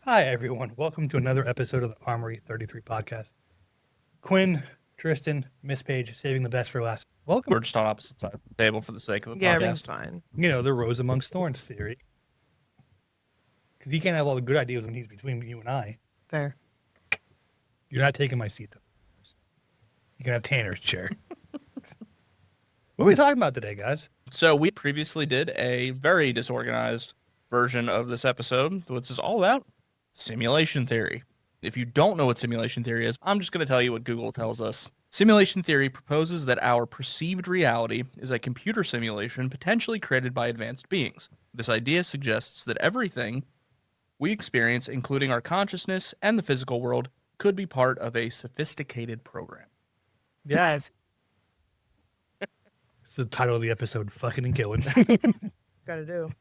Hi, everyone. Welcome to another episode of the Armory 33 podcast. Quinn, Tristan, Miss Paige, saving the best for last. Welcome. We're just on opposite sides of the table for the sake of the Yeah, podcast. everything's fine. You know, the rose amongst thorns theory. Because he can't have all the good ideas when he's between you and I. Fair. You're not taking my seat, though. You can have Tanner's chair. What are we talking about today, guys? So we previously did a very disorganized version of this episode, which is all about simulation theory. If you don't know what simulation theory is, I'm just going to tell you what Google tells us. Simulation theory proposes that our perceived reality is a computer simulation potentially created by advanced beings. This idea suggests that everything we experience, including our consciousness and the physical world, could be part of a sophisticated program. Yes. It's the title of the episode, Fucking and Killing. Gotta do.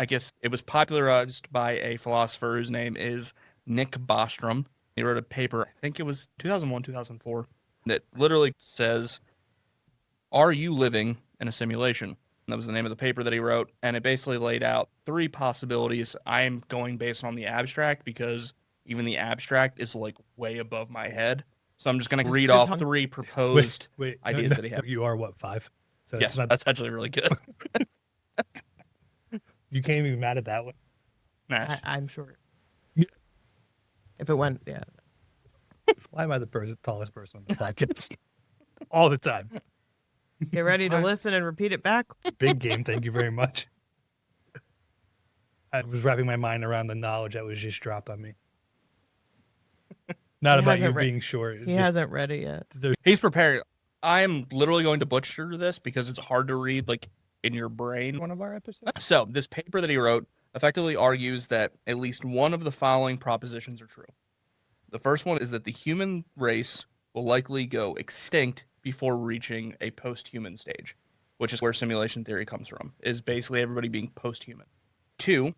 I guess it was popularized by a philosopher whose name is Nick Bostrom. He wrote a paper, I think it was 2001, 2004, that literally says, "Are you living in a simulation?" And that was the name of the paper that he wrote. And it basically laid out three possibilities. I'm going based on the abstract because even the abstract is like way above my head. So I'm just going to read off three proposed ideas that he had. You are what, 5? So Yes, that's actually really good. You can't even be mad at that one. Nash. I'm short. Yeah. If it went, yeah. Why am I the tallest person on the podcast? All the time. Get ready to listen and repeat it back. Big game, thank you very much. I was wrapping my mind around the knowledge that was just dropped on me. Not He about you hasn't being short. He hasn't read it yet. He's prepared. I'm literally going to butcher this because it's hard to read like in your brain. One of our episodes. So this paper that he wrote effectively argues that at least one of the following propositions are true. The first one is that the human race will likely go extinct before reaching a post-human stage, which is where simulation theory comes from, is basically everybody being post-human. 2,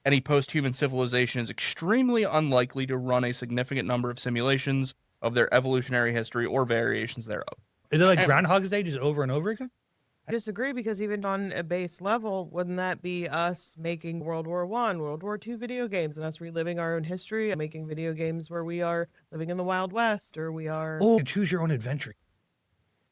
any post-human civilization is extremely unlikely to run a significant number of simulations of their evolutionary history or variations thereof. Is it like Groundhog's Day just over and over again? I disagree because even on a base level, wouldn't that be us making World War I, World War II video games and us reliving our own history and making video games where we are living in the Wild West or we are... Oh, choose your own adventure.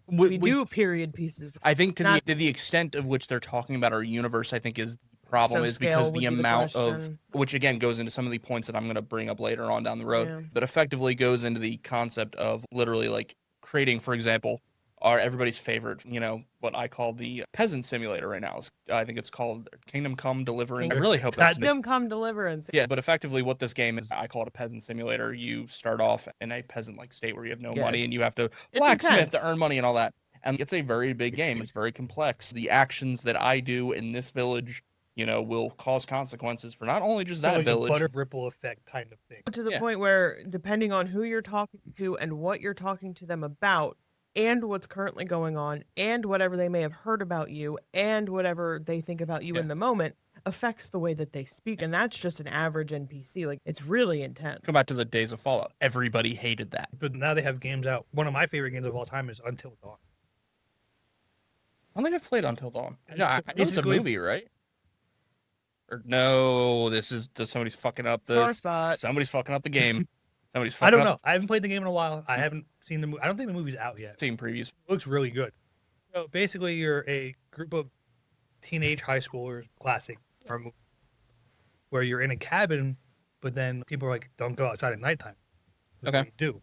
We do period pieces. I think to the extent of which they're talking about our universe, I think is the problem So is scale because would the be the amount of, question. which again goes into some of the points that I'm going to bring up later on down the road, Yeah. but effectively goes into the concept of literally like creating, for example, everybody's favorite, what I call the peasant simulator right now. I think it's called Kingdom Come Deliverance. I really hope that's Kingdom Come Deliverance. yeah, but effectively what this game is, I call it a peasant simulator. You start off in a peasant-like state where you have no money and you have to blacksmith intense. to earn money and all that. And it's a very big game. It's very complex. The actions that I do in this village, will cause consequences for not only just that like village. A butter ripple effect kind of thing. To the point where, depending on who you're talking to and what you're talking to them about, and what's currently going on, and whatever they may have heard about you, and whatever they think about you in the moment, affects the way that they speak. And that's just an average NPC. Like, it's really intense. Go back to the days of Fallout. Everybody hated that. But now they have games out. One of my favorite games of all time is Until Dawn. I don't think I've played Until Dawn. No, it's a basically- movie, right? Or no, somebody's fucking up Sore spot. somebody's fucking up the game. Somebody's I fucking don't up know. I haven't played the game in a while. I haven't seen the movie. I don't think the movie's out yet. Seen previews. It looks really good. So basically, you're a group of teenage high schoolers, classic horror movie, where you're in a cabin, but then people are like, don't go outside at nighttime. What Okay. do you do?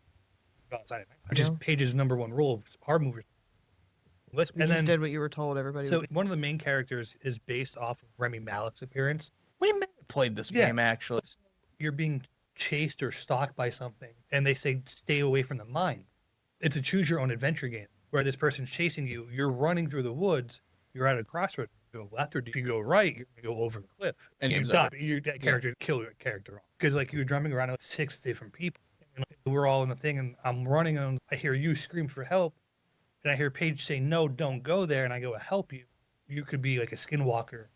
Go outside at night. Which is Paige's number one rule of horror movies. You just did what you were told everybody So would. one of the main characters is based off of Remy Malek's appearance. We may have played this game, actually. You're being chased or stalked by something, and they say stay away from the mine. It's a choose your own adventure game where this person's chasing you. You're running through the woods. You're at a crossroad. You go left, or if you go right, you're gonna go over the cliff, And you game's die. over. That character kill your character off because like you're drumming around with 6 different people. And we're all in the thing, and I'm running, and I hear you scream for help, and I hear Paige say, "No, don't go there," and I go to help you. You could be like a skinwalker,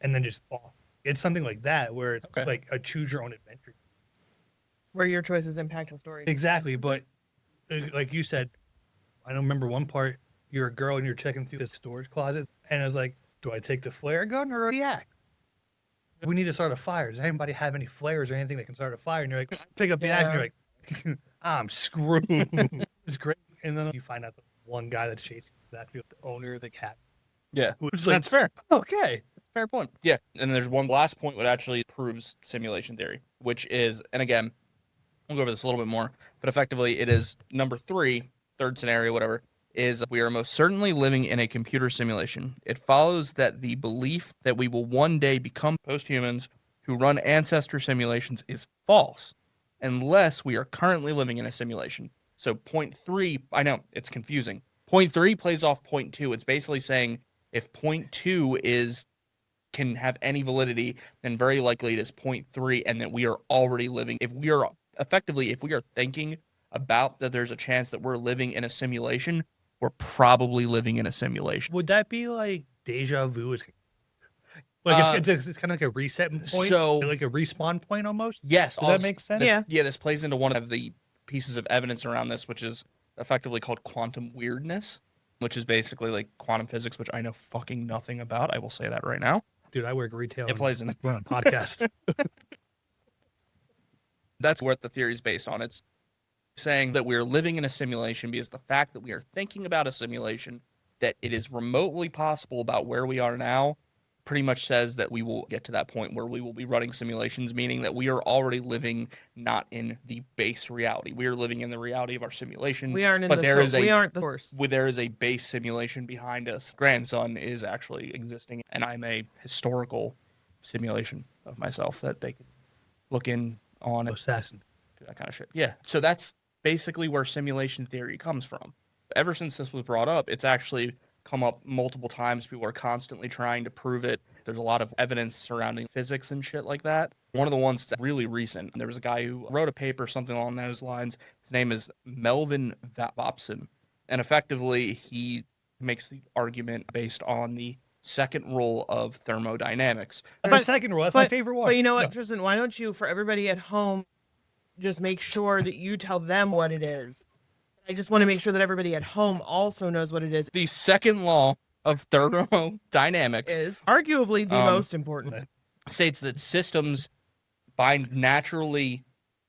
and then just fall. It's something like that where it's like a choose your own adventure. Where your choices impact the story. Exactly, but like you said, I don't remember one part. You're a girl and you're checking through the storage closet, and I was like, "Do I take the flare gun or the axe?" We need to start a fire. Does anybody have any flares or anything that can start a fire? And you're like, pick up the axe, and you're like, I'm screwed. It's great. And then you find out the one guy that's chasing that the owner of the cat. Yeah, Who's like, that's fair. Okay. Fair point. Yeah, and there's one last point which actually proves simulation theory, which is, and again, we'll go over this a little bit more, but effectively it is number 3, third scenario, whatever, is we are most certainly living in a computer simulation. It follows that the belief that we will one day become posthumans who run ancestor simulations is false, unless we are currently living in a simulation. So point 3, I know, it's confusing. Point 3 plays off point 2. It's basically saying if point 2 can have any validity, then very likely it is point 3, and that we are already living. If we are thinking about that there's a chance that we're living in a simulation, we're probably living in a simulation. Would that be like deja vu? Like it's kind of like a reset point, so like a respawn point almost? Yes. Does that make sense? This plays into one of the pieces of evidence around this, which is effectively called quantum weirdness, which is basically like quantum physics, which I know fucking nothing about. I will say that right now. Dude, I work retail. It plays in. We're on a podcast. That's what the theory is based on. It's saying that we're living in a simulation because the fact that we are thinking about a simulation, that it is remotely possible about where we are now, pretty much says that we will get to that point where we will be running simulations, meaning that we are already living not in the base reality. We are living in the reality of our simulation. We aren't in but the there source. is a, We aren't the source. there is a base simulation behind us. Grandson is actually existing, and I'm a historical simulation of myself that they can look in on. Assassin. That kind of shit. Yeah. So that's basically where simulation theory comes from. Ever since this was brought up, it's actually come up multiple times. People are constantly trying to prove it. There's a lot of evidence surrounding physics and shit like that. One of the ones that's really recent, there was a guy who wrote a paper, something along those lines. His name is Melvin Vopson. And effectively, he makes the argument based on the second rule of thermodynamics. The second rule, that's my favorite one. But you know what, Tristan, why don't you, for everybody at home, just make sure that you tell them what it is. I just want to make sure that everybody at home also knows what it is. The second law of thermodynamics Is arguably the most important. states that systems bind naturally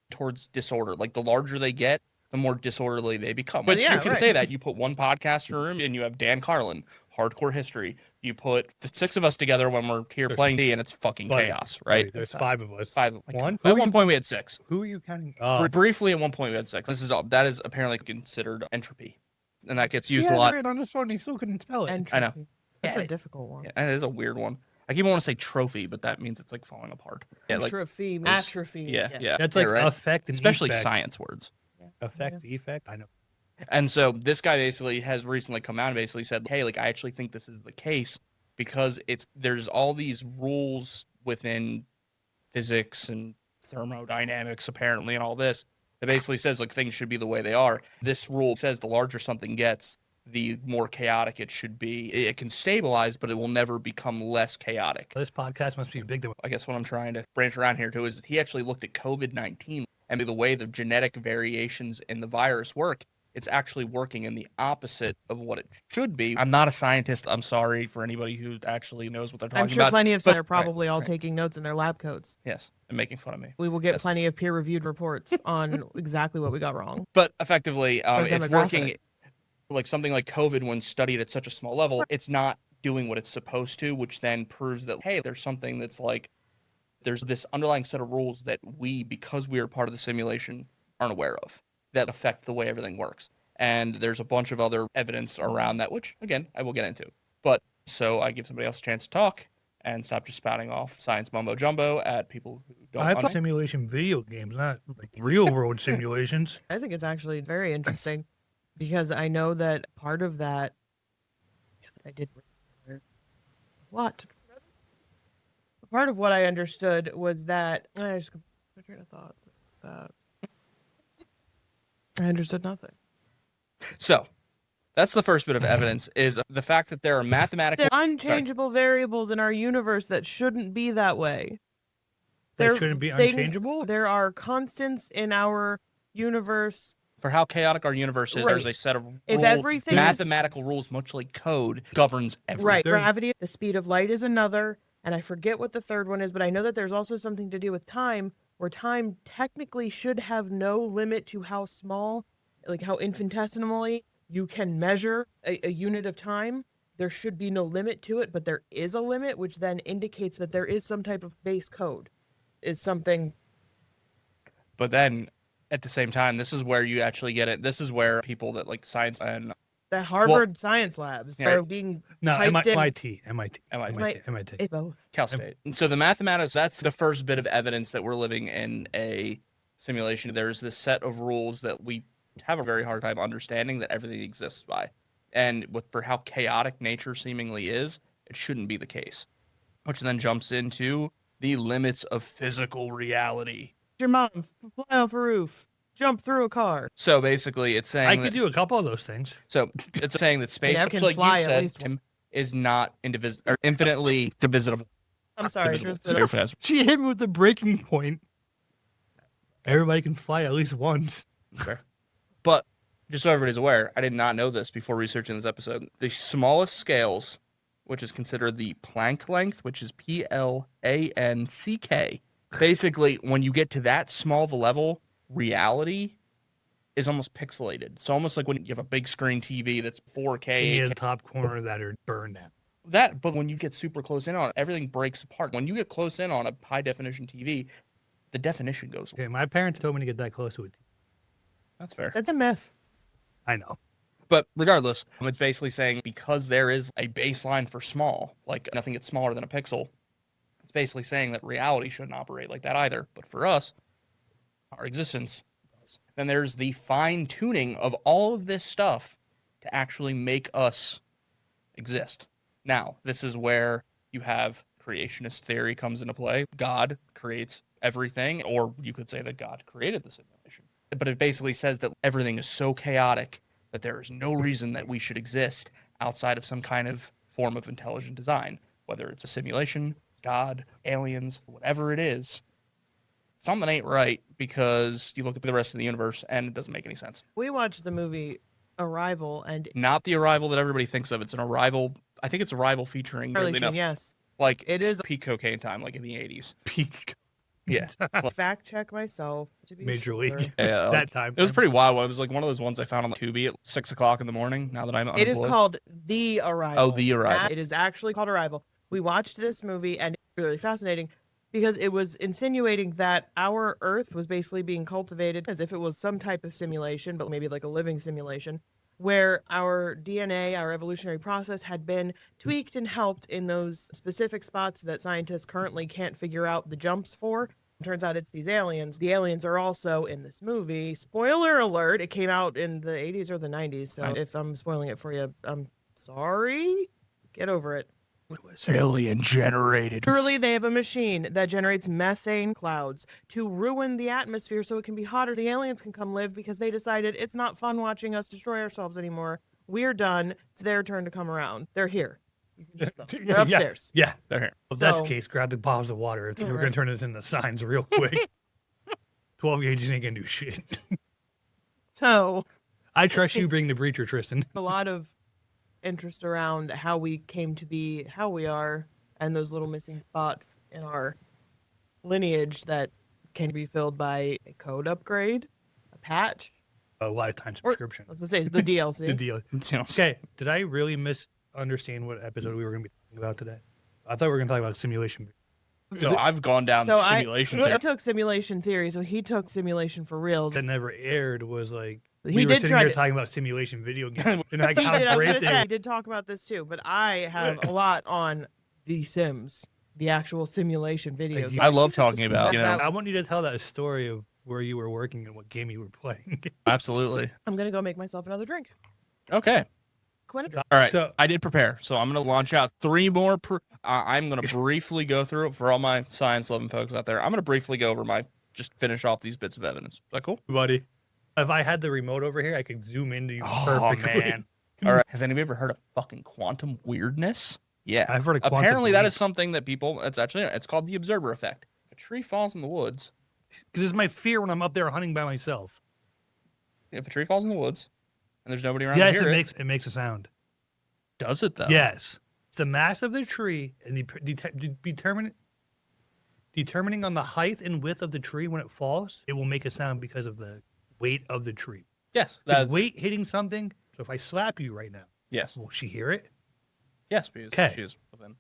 towards disorder. Like the larger they get, the more disorderly they become. But yeah, you can right. say that. You put one podcast in a room and you have Dan Carlin, hardcore history. You put the 6 of us together when we're here playing D and it's fucking chaos, right? There's 5 of us. 5. One? At one point we had 6. Who are you counting? Briefly at one point we had 6. That is apparently considered entropy. And that gets used a lot. Right on his phone, he still couldn't tell it. Entropy. I know. That's Yeah. a difficult one. Yeah, and it is a weird one. I keep wanting to say trophy, but that means it's like falling apart. Yeah, like Atrophy. Atrophy. yeah. That's like right. effect and Especially effect. science words. Effect, effect. I know. And so this guy basically has recently come out and basically said, hey, like I actually think this is the case because there's all these rules within physics and thermodynamics apparently and all this that basically says like things should be the way they are. This rule says the larger something gets, the more chaotic it should be. It can stabilize, but it will never become less chaotic. This podcast must be big. I guess what I'm trying to branch around here to is he actually looked at COVID-19 and the way the genetic variations in the virus work. It's actually working in the opposite of what it should be. I'm not a scientist. I'm sorry for anybody who actually knows what they're talking I'm sure about. plenty of but- us are probably all right. taking notes in their lab coats. Yes, and making fun of me. We will get Yes. plenty of peer-reviewed reports on exactly what we got wrong. But effectively, it's demographic. working like something like COVID when studied at such a small level. It's not doing what it's supposed to, which then proves that, hey, there's something that's like, there's this underlying set of rules that we, because we are part of the simulation, aren't aware of that affect the way everything works. And there's a bunch of other evidence around that, which, again, I will get into. But so I give somebody else a chance to talk and stop just spouting off science mumbo jumbo at people who don't I thought understand. simulation video games, not like real world simulations. I think it's actually very interesting because I know that part of that, because I did a lot. Part of what I understood was that I just my train of thought. That I understood nothing. So that's the first bit of evidence is the fact that there are mathematical. There are unchangeable variables in our universe that shouldn't be that way. That shouldn't be unchangeable? There are constants in our universe. For how chaotic our universe is, Right. there's a set of If rules, everything is- mathematical rules, much like code, governs everything. Right. There- Gravity, the speed of light is another. and I forget what the third one is, but I know that there's also something to do with time, where time technically should have no limit to how small, like how infinitesimally you can measure a unit of time. There should be no limit to it, but there is a limit, which then indicates that there is some type of base code, is something. But then at the same time, this is where you actually get it. This is where people that like science and The Harvard science labs yeah. are being No, typed in. MIT. It's both. Cal State. And so the mathematics, that's the first bit of evidence that we're living in a simulation. There's this set of rules that we have a very hard time understanding that everything exists by. And for how chaotic nature seemingly is, it shouldn't be the case. Which then jumps into the limits of physical reality. Your mom, fly off a roof, jump through a car. So basically, it's saying I could do a couple of those things. So it's saying that space, Nev which, can like fly you at said, least Tim, is not or infinitely divisible. I'm sorry. Divisible. Very fast. She hit me with the breaking point. Everybody can fly at least once. Fair. But just so everybody's aware, I did not know this before researching this episode. The smallest scales, which is considered the Planck length, which is Planck, basically, when you get to that small of a level, reality is almost pixelated. It's almost like when you have a big screen TV that's 4K. In the top corner that are burned out. But when you get super close in on it, everything breaks apart. When you get close in on a high definition TV, the definition goes away. Okay, my parents told me to get that close to it. That's fair. That's a myth. I know. But regardless, it's basically saying because there is a baseline for small, like nothing gets smaller than a pixel, it's basically saying that reality shouldn't operate like that either. But for us, our existence does. Then there's the fine tuning of all of this stuff to actually make us exist. Now, this is where you have creationist theory comes into play. God creates everything, or you could say that God created the simulation. But it basically says that everything is so chaotic that there is no reason that we should exist outside of some kind of form of intelligent design, whether it's a simulation, God, aliens, whatever it is. Something ain't right because you look at the rest of the universe and it doesn't make any sense. We watched the movie Arrival, and Not the Arrival that everybody thinks of. It's an Arrival. I think it's Arrival featuring, weirdly enough, yes, like it is peak cocaine time, like in the 80s. Peak Yeah. fact check myself to be Major sure. League. Yeah, That time. It was pretty wild. It was like one of those ones I found on the Tubi at 6 o'clock in the morning. Now that I'm It is unemployed. called The Arrival. Oh, The Arrival. It is actually called Arrival. We watched this movie, and it's really fascinating because it was insinuating that our Earth was basically being cultivated as if it was some type of simulation, but maybe like a living simulation, where our DNA, our evolutionary process, had been tweaked and helped in those specific spots that scientists currently can't figure out the jumps for. Turns out it's these aliens. The aliens are also in this movie. Spoiler alert, it came out in the 80s or the 90s, so if I'm spoiling it for you, I'm sorry. Get over it. Alien generated. Literally, they have a machine that generates methane clouds to ruin the atmosphere so it can be hotter. The aliens can come live because they decided it's not fun watching us destroy ourselves anymore. We're done. It's their turn to come around. They're here. You can get them. They're upstairs. Yeah. They're here. Well, if that's the So- case, grab the bottles of water. If we're going to turn this into signs real quick. 12 gauges ain't going to do shit. So, I trust you bring the breacher, Tristan. a lot of interest around how we came to be how we are and those little missing spots in our lineage that can be filled by a code upgrade, a patch, A lifetime or subscription. let's say the DLC. The deal. Okay, did I really misunderstand what episode we were going to be talking about today? I thought we were going to talk about simulation. So I've gone down So simulation. I theory. took simulation theory, so he took simulation for reals. That never aired was like He we were did sitting try here to- talking about simulation video games and like He how did, I was great gonna they say, were. I did talk about this too, but I have a lot on The Sims, the actual simulation video game. I love talking about, I want you to tell that story of where you were working and what game you were playing. Absolutely. I'm gonna go make myself another drink. Okay. Quinn, All right. So- I did prepare. So I'm going to launch out 3 more. I'm going to briefly go through it for all my science loving folks out there. I'm going to briefly go over just finish off these bits of evidence. Is that cool? Buddy, if I had the remote over here, I could zoom into you Oh, perfectly. man. All right. Has anybody ever heard of fucking quantum weirdness? Yeah. I've heard of quantum Apparently, that leap. is something that people, it's called the observer effect. If a tree falls in the woods, Because it's my fear when I'm up there hunting by myself. if a tree falls in the woods and there's nobody around to Yes, hear it makes a sound. does it though? Yes. the mass of the tree and determining on the height and width of the tree when it falls, it will make a sound because of the weight of the tree. Yes. There's weight hitting something. So if I slap you right now, Yes. will she hear it? Yes, because 'Kay. she is within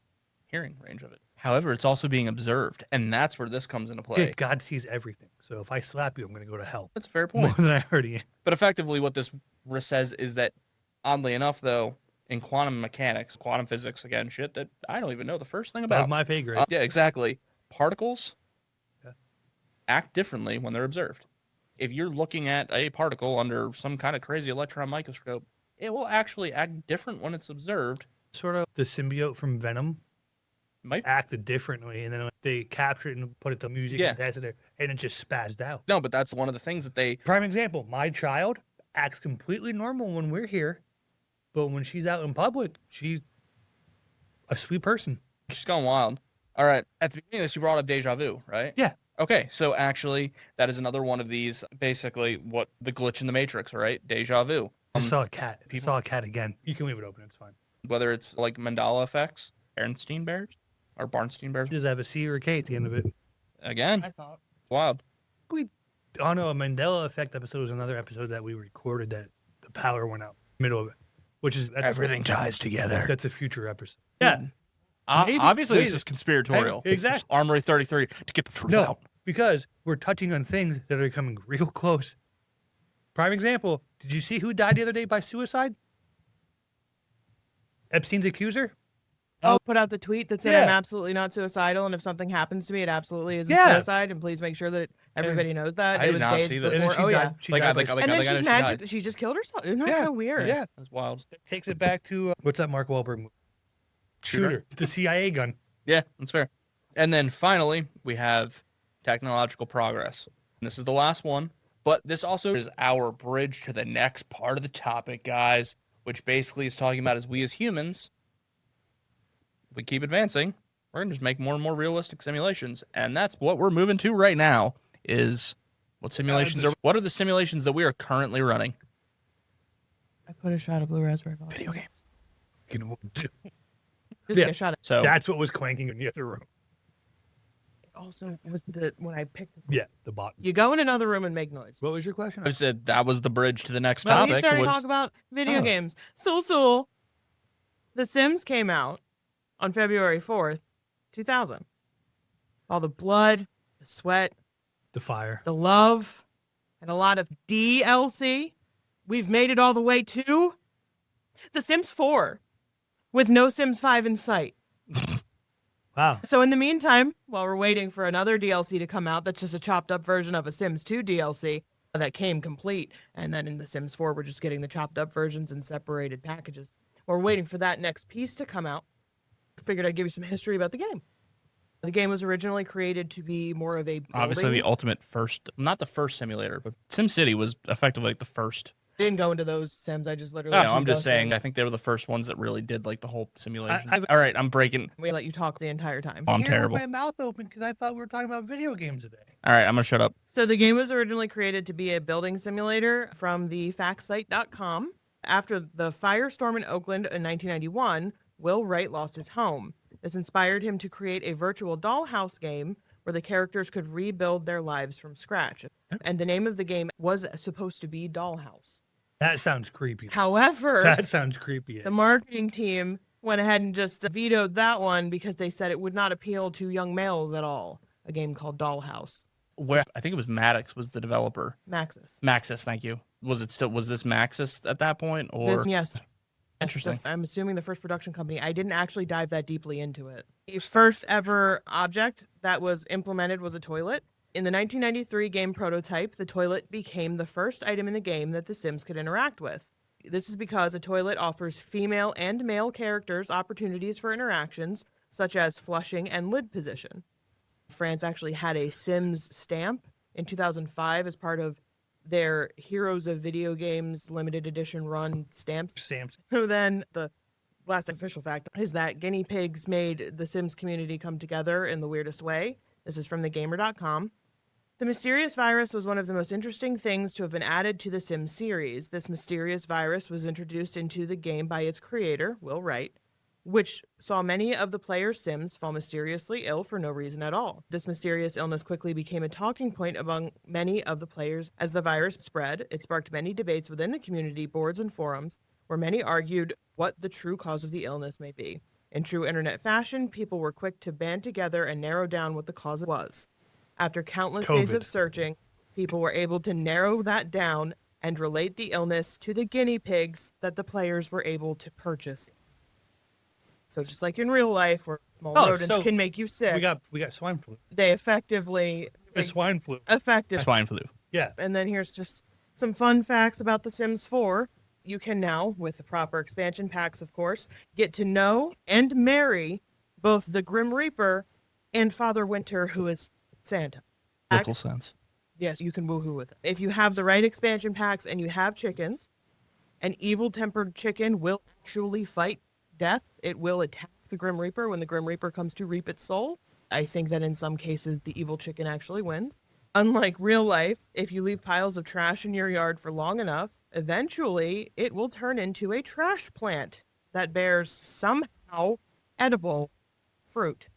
hearing range of it. However, it's also being observed, and that's where this comes into play. Dude, God sees everything. So if I slap you, I'm going to go to hell. That's a fair More point. than I already am. But effectively, what this says is that, oddly enough, though, in quantum mechanics, quantum physics, again, shit that I don't even know the first thing Above about. my pay grade. Yeah, exactly. Particles Yeah. act differently when they're observed. If you're looking at a particle under some kind of crazy electron microscope, it will actually act different when it's observed. Sort of the symbiote from Venom Might acted differently, and then they captured it and put it to music Yeah. and danced there, and it just spazzed out. no, but that's one of the things that they. Prime example, my child acts completely normal when we're here, but when she's out in public, she's a sweet person. She's gone wild. All right. At the beginning of this, you brought up deja vu, right? Yeah. Okay. So actually, that is another one of these. Basically, what the glitch in the Matrix, right? Deja vu. I saw a cat. I people- saw a cat again. You can leave it open. It's fine. Whether it's like Mandela effects, Bernstein bears, or Barnstein bears. Does it have a C or a K at the end of it? Again, thought. wild. Oh no, a Mandela effect episode was another episode that we recorded that the power went out middle of it, which is ties together. That's a future episode. Yeah, Maybe- Obviously, this wait. is conspiratorial. Hey, exactly. Armory 33 to get the truth no, out. because we're touching on things that are coming real close. Prime example: did you see who died the other day by suicide? Epstein's accuser. Oh, put out the tweet that said Yeah. I'm absolutely not suicidal, and if something happens to me, it absolutely isn't Yeah. suicide. And please make sure that everybody knows that. I it did was not days see this. And then before. she Oh died, yeah. she Like, died I by think- And then I she know she magically just killed herself. Isn't that Yeah. so weird? Yeah, That's wild. takes it back to what's that Mark Wahlberg movie? Shooter, the CIA gun. Yeah, that's fair. And then finally, we have technological progress. And this is the last one, but this also is our bridge to the next part of the topic, guys, which basically is talking about as we as humans, if we keep advancing, we're going to just make more and more realistic simulations. And that's what we're moving to right now is what simulations are. What are the simulations that we are currently running? I put a shot of blue raspberry vodka. Video game. Just Yeah. a shot. So That's what was clanking in the other room. It also was the when I picked. Yeah, the bottom. You go in another room and make noise. What was your question? I said that was the bridge to the next Well, topic. we started was- to talk about video Oh. games. So, The Sims came out on February 4th, 2000. All the blood, the sweat, The fire. the love, and a lot of DLC. We've made it all the way to The Sims 4 with no Sims 5 in sight. Wow. So in the meantime, while we're waiting for another DLC to come out, that's just a chopped up version of a Sims 2 DLC that came complete. And then in The Sims 4, we're just getting the chopped up versions in separated packages. We're waiting for that next piece to come out. Figured I'd give you some history about the game. The game was originally created to be more of a obviously the building. ultimate first, not the first simulator, but SimCity was effectively like the first. Didn't go into those Sims. I just literally. No, let you I'm just go saying. Sim. I think they were the first ones that really did like the whole simulation. I've- All right, I'm breaking. We let you talk the entire time. I'm Here with terrible. my mouth open because I thought we were talking about video games today. All right, I'm gonna shut up. So the game was originally created to be a building simulator from the factsite.com. After the firestorm in Oakland in 1991, Will Wright lost his home. This inspired him to create a virtual dollhouse game where the characters could rebuild their lives from scratch. And the name of the game was supposed to be Dollhouse. That sounds creepy. However, That sounds creepy. the marketing team went ahead and just vetoed that one because they said it would not appeal to young males at all. A game called Dollhouse. Where I think it was Maddox was the developer. Maxis. Maxis, thank you. Was this Maxis at that point or Yes. Interesting. I'm assuming the first production company. I didn't actually dive that deeply into it. The first ever object that was implemented was a toilet. In the 1993 game prototype, the toilet became the first item in the game that the Sims could interact with. This is because a toilet offers female and male characters opportunities for interactions, such as flushing and lid position. France actually had a Sims stamp in 2005 as part of their Heroes of Video Games limited edition run stamps. Sam's. So then the last official fact is that guinea pigs made the Sims community come together in the weirdest way. This is from thegamer.com. The mysterious virus was one of the most interesting things to have been added to the Sims series. This mysterious virus was introduced into the game by its creator, Will Wright. which saw many of the players' Sims fall mysteriously ill for no reason at all. This mysterious illness quickly became a talking point among many of the players as the virus spread. It sparked many debates within the community boards and forums, where many argued what the true cause of the illness may be. In true internet fashion, people were quick to band together and narrow down what the cause was. After countless days of COVID. searching, people were able to narrow that down and relate the illness to the guinea pigs that the players were able to purchase. So just like in real life, where small Oh, rodents so can make you sick, we got swine flu. they effectively It's swine flu. Swine flu. Yeah. And then here's just some fun facts about The Sims 4. You can now, with the proper expansion packs, of course, get to know and marry both the Grim Reaper and Father Winter, who is Santa. Local sense. Yes, you can woohoo with it. If you have the right expansion packs and you have chickens, an evil-tempered chicken will actually fight death. It will attack the Grim Reaper when the Grim Reaper comes to reap its soul. I think that in some cases, the evil chicken actually wins. Unlike real life, if you leave piles of trash in your yard for long enough, eventually it will turn into a trash plant that bears somehow edible fruit.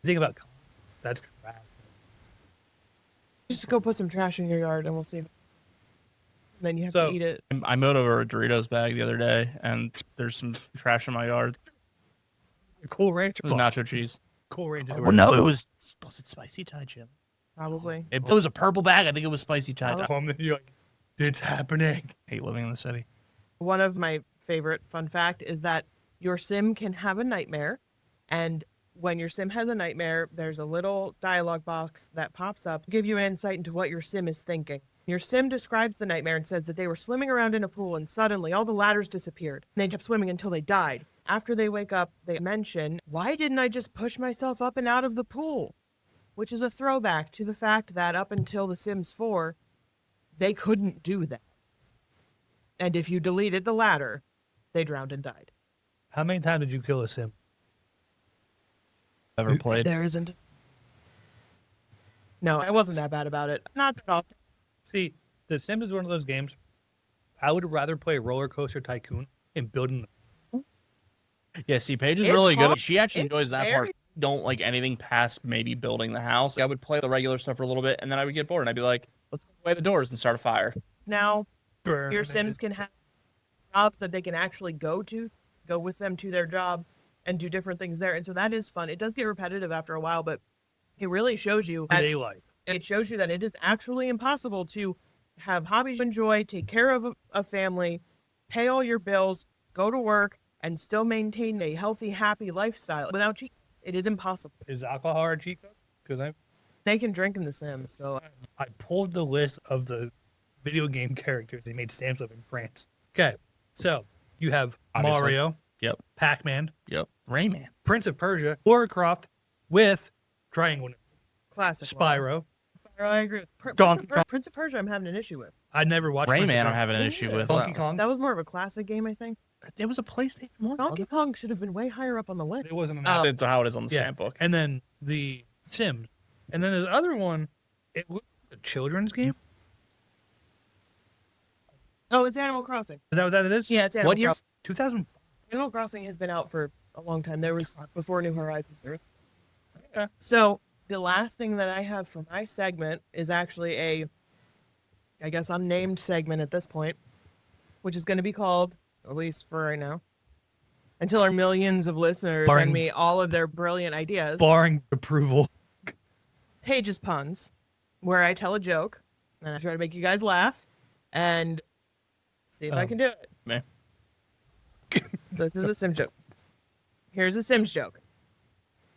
Think about that's crap. Just go put some trash in your yard and we'll see. Then you have So- to eat it. I mowed over a Doritos bag the other day, and there's some trash in my yard. Cool Ranch. It was nacho cheese. Cool Ranch. Well, no, it was it spicy Thai chili? Probably. It was a purple bag. I think it was spicy Thai. I You're like, it's happening. hate living in the city. One of my favorite fun fact is that your sim can have a nightmare, and when your sim has a nightmare, there's a little dialogue box that pops up to give you an insight into what your sim is thinking. Your sim describes the nightmare and says that they were swimming around in a pool and suddenly all the ladders disappeared. And they kept swimming until they died. After they wake up, they mention, why didn't I just push myself up and out of the pool? Which is a throwback to the fact that up until The Sims 4, they couldn't do that. And if you deleted the ladder, they drowned and died. How many times did you kill a sim? Ever played? There isn't. No, I wasn't that bad about it. Not that often. See, The Sims is one of those games. I would rather play Roller Coaster Tycoon and building. Yeah, see, Paige is It's really hard. good. She actually It's enjoys that very- part. Don't like anything past maybe building the house. I would play the regular stuff for a little bit, and then I would get bored, and I'd be like, let's take away the doors and start a fire. Now, Burn your it. Sims can have jobs that they can actually go with them to their job and do different things there. And so that is fun. It does get repetitive after a while, but it really shows you that Day life. it shows you that it is actually impossible to have hobbies you enjoy, take care of a family, pay all your bills, go to work, and still maintain a healthy, happy lifestyle without cheating. It is impossible. Is alcohol a cheat code? Because They can drink in The Sims, so I pulled the list of the video game characters they made stamps of in France. Okay, so you have Obviously. Mario, Yep. Pac-Man, Yep. Rayman. Prince of Persia, Lara Croft with Triangle, classic. Spyro. Spyro, I agree with. Donkey Kong. Prince of Persia, I'm having an issue with. I never watched Prince of Rayman, I'm Persia. having an issue with. Donkey Kong. That was more of a classic game, I think. It was a PlayStation 1. Donkey Kong should have been way higher up on the list. It wasn't an That's how it is on the yeah. stamp book. And then the Sims, and then there's the other one. It was a children's game. Oh, it's Animal Crossing. Is that what that is? Yeah, it's Animal What year? Crossing. 2000. Animal Crossing has been out for a long time. There was before New Horizons. Okay. So the last thing that I have for my segment is actually I guess unnamed segment at this point, which is going to be called, at least for right now, until our millions of listeners Barring- send me all of their brilliant ideas. Barring approval. Paige's Puns, where I tell a joke and I try to make you guys laugh and see if I can do it. Man. So this is a Sims joke. Here's a Sims joke.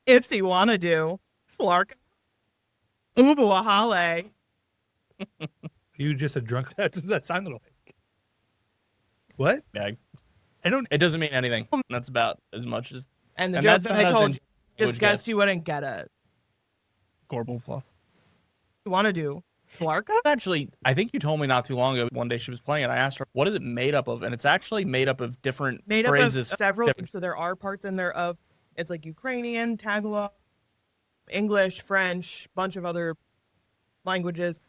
Ipsy wanna do Flark Ubawahale. You just a drunk. That sounded like. What? Yeah. I don't. It doesn't mean anything. That's about as much as And the And joke that's that when I I was told in you, just language guess guess. you wouldn't get it. Gorble fluff. You wanna do Flarka? Actually, I think you told me not too long ago. One day she was playing, and I asked her, "What is it made up of?" And it's actually made up of different Made up phrases. of several, different- so there are parts in there of, it's like Ukrainian, Tagalog, English, French, bunch of other languages.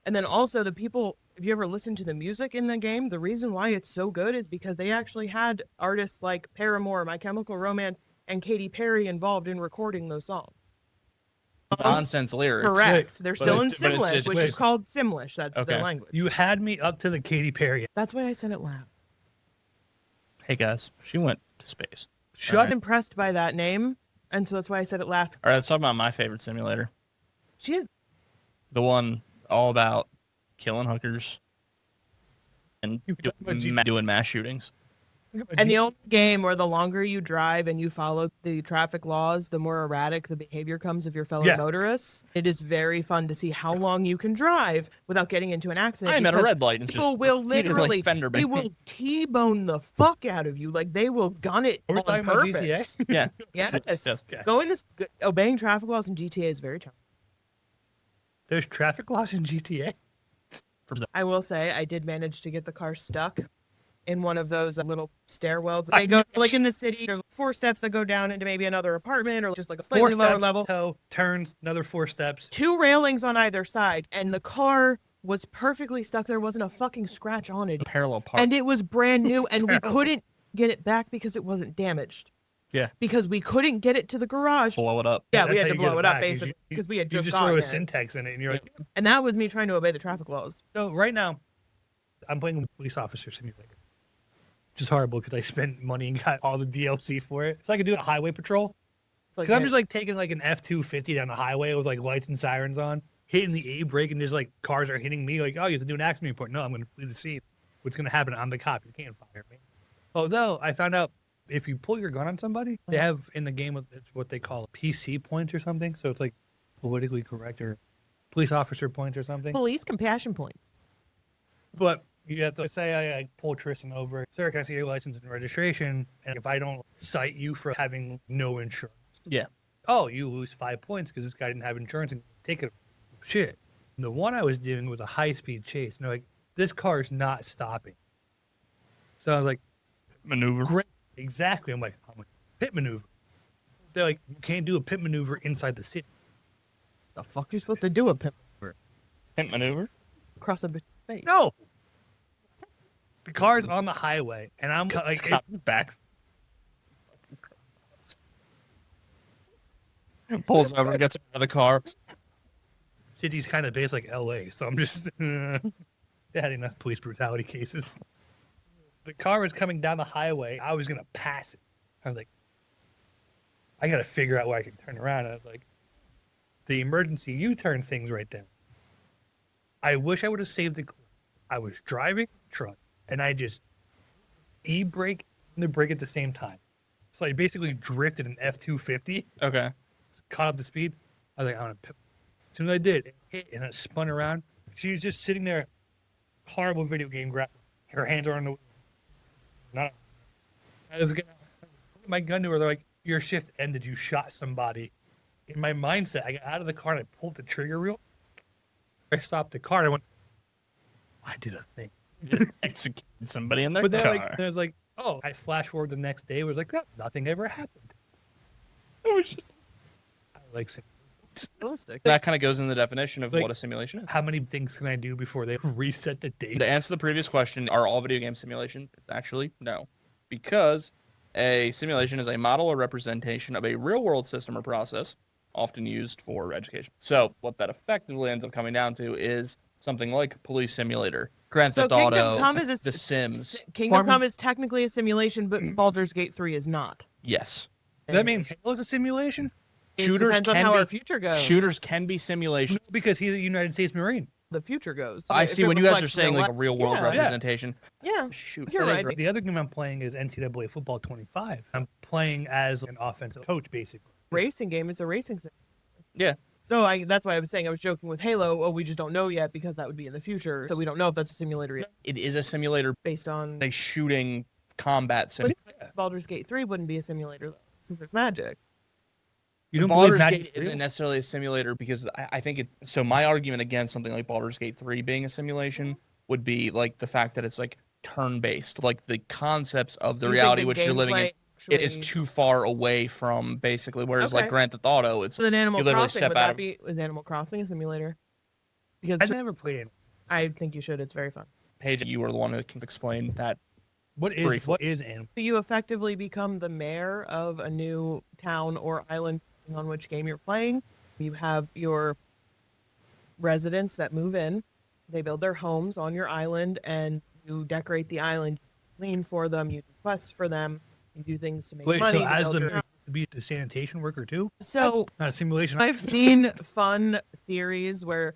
And then also the people, If you ever listen to the music in the game, the reason why it's so good is because they actually had artists like Paramore, My Chemical Romance, and Katy Perry involved in recording those songs. Nonsense lyrics. Correct. They're still in but it's Simlish, just- which is called Simlish. That's Okay. the language. You had me up to the Katy Perry. That's why I said it loud. Hey guys, she went to space. I'm impressed by that name, and so that's why I said it last. All right, let's talk about my favorite simulator. She is The one all about killing hookers and doing mass shootings. And the only game where the longer you drive and you follow the traffic laws, the more erratic the behavior comes of your fellow Yeah. motorists. It is very fun to see how long you can drive without getting into an accident. I'm at a because red light and people just will repeatedly literally, fender they bang. will T-bone the fuck out of you. Like, they will gun it Are we on talking about GTA? purpose. Yeah. Yes. Yes. Going this, obeying traffic laws in GTA is very challenging. There's traffic laws in GTA. I will say I did manage to get the car stuck in one of those little stairwells. They go like in the city. There's 4 steps that go down into maybe another apartment or just like a slightly lower level. Toe, turns, another 4 steps. 2 railings on either side, and the car was perfectly stuck. There wasn't a fucking scratch on it, Parallel park. and it was brand new, and we couldn't get it back because it wasn't damaged. Yeah. Because we couldn't get it to the garage. Blow it up. Yeah, That's we had how to you get blow it it up back, is basically you- because we had You just just throw a gotten it. syntax in it, and you're like, And that was me trying to obey the traffic laws. so right now, I'm playing Police Officer Simulator. Which is horrible because I spent money and got all the DLC for it. So I could do a highway patrol. It's like, Because I'm just like taking like an F-250 down the highway with like lights and sirens on, hitting the A brake, and just like cars are hitting me. Like, oh, you have to do an accident report. No, I'm going to flee the scene. What's going to happen? I'm the cop. You can't fire me. Although I found out if you pull your gun on somebody, they have in the game it's what they call PC points or something. So it's like politically correct or police officer points or something. police compassion point. But you have to say I pull Tristan over. Sir, can I see your license and registration? And if I don't cite you for having no insurance, Yeah. oh, you lose 5 points because this guy didn't have insurance and take it. Shit. And the one I was doing was a high-speed chase. And they're like, this car's not stopping. So I was like, Maneuver. great. Exactly. I'm like, pit maneuver. They're like, you can't do a pit maneuver inside the city. The fuck are you supposed to do a pimp Hint maneuver. across a bitch's face? No. The car's on the highway, and I'm like, Cop back. Pulls over, gets out of the car. city's kind of based like LA, so I'm just they had enough police brutality cases. The car was coming down the highway. I was gonna pass it. I was like, I gotta figure out where I can turn around. And I was like, the emergency U-turn thing's right there. I wish I would have saved the. I was driving the truck, and I just e-brake and the brake at the same time. So I basically drifted an F-250. Okay. Caught up the speed. I was like, I'm gonna. As soon as I did, it hit and it spun around. She was just sitting there, horrible video game grab. Her hands are on the. Not. I was gonna put my gun to her. They're like, your shift ended. You shot somebody. In my mindset, I got out of the car and I pulled the trigger wheel. I stopped the car. And I went. I did a thing. Just executed somebody in their But then, car. like, there's like, oh, I flash forward the next day. It was like, no, nothing ever happened. It was just. I like saying. Realistic. That kind of goes in the definition of Like- what a simulation is. How many things can I do before they reset the date? To answer the previous question, are all video game simulation? Actually, no. Because a simulation is a model or representation of a real world system or process, often used for education. So, what that effectively ends up coming down to is something like Police Simulator, Grand So Theft Kingdom Auto, Come is The Sims. Kingdom Come is technically a simulation, but Baldur's Gate 3 is not. Yes. Does that mean Halo's a simulation? It Shooters depends on can how be- our future goes. Shooters can be simulation. Because he's a United States Marine. The future goes. I If see it when you guys are reflects saying like a life- real world Yeah. representation. Yeah. Shoot. You're right. The other game I'm playing is NCAA Football 25. I'm playing as an offensive coach, basically. Racing game is a racing sim. Yeah. So that's why I was saying I was joking with Halo. Oh, we just don't know yet because that would be in the future. So we don't know if that's a simulator yet It is a simulator, based on. a shooting combat sim. Baldur's Gate 3 wouldn't be a simulator though. 'Cause there's magic. You don't Baldur's believe Gate Magic isn't necessarily a simulator because I think it. So my argument against something like Baldur's Gate 3 being a simulation would be like the fact that it's like turn-based, like the concepts of the You think reality the which you're living in. gameplay It is actually- too far away from basically. Whereas like Okay. Grand Theft Auto, it's So then Animal you literally Crossing step would out that of. be is Animal Crossing a simulator? Because I never played it. I think you should. It's very fun. Paige, you were the one who can explain that. What is Animal? You effectively become the mayor of a new town or island, depending on which game you're playing. You have your residents that move in. They build their homes on your island, and you decorate the island, clean for them, you do quests for them, you do things to make Wait, money. so to as build the your mayor, to be the sanitation worker too? So Not a simulation. I've seen fun theories where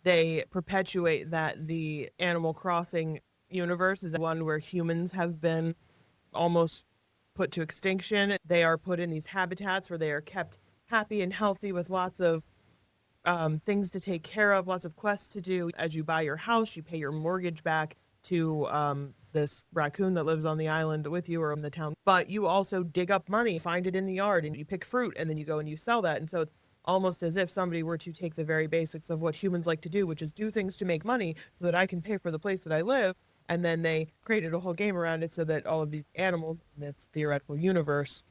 they perpetuate that the Animal Crossing universe is the one where humans have been almost put to extinction. They are put in these habitats where they are kept happy and healthy with lots of things to take care of, lots of quests to do. As you buy your house, you pay your mortgage back to this raccoon that lives on the island with you or in the town. But you also dig up money, find it in the yard, and you pick fruit, and then you go and you sell that. And so it's almost as if somebody were to take the very basics of what humans like to do, which is do things to make money so that I can pay for the place that I live. And then they created a whole game around it so that all of these animals in this theoretical universe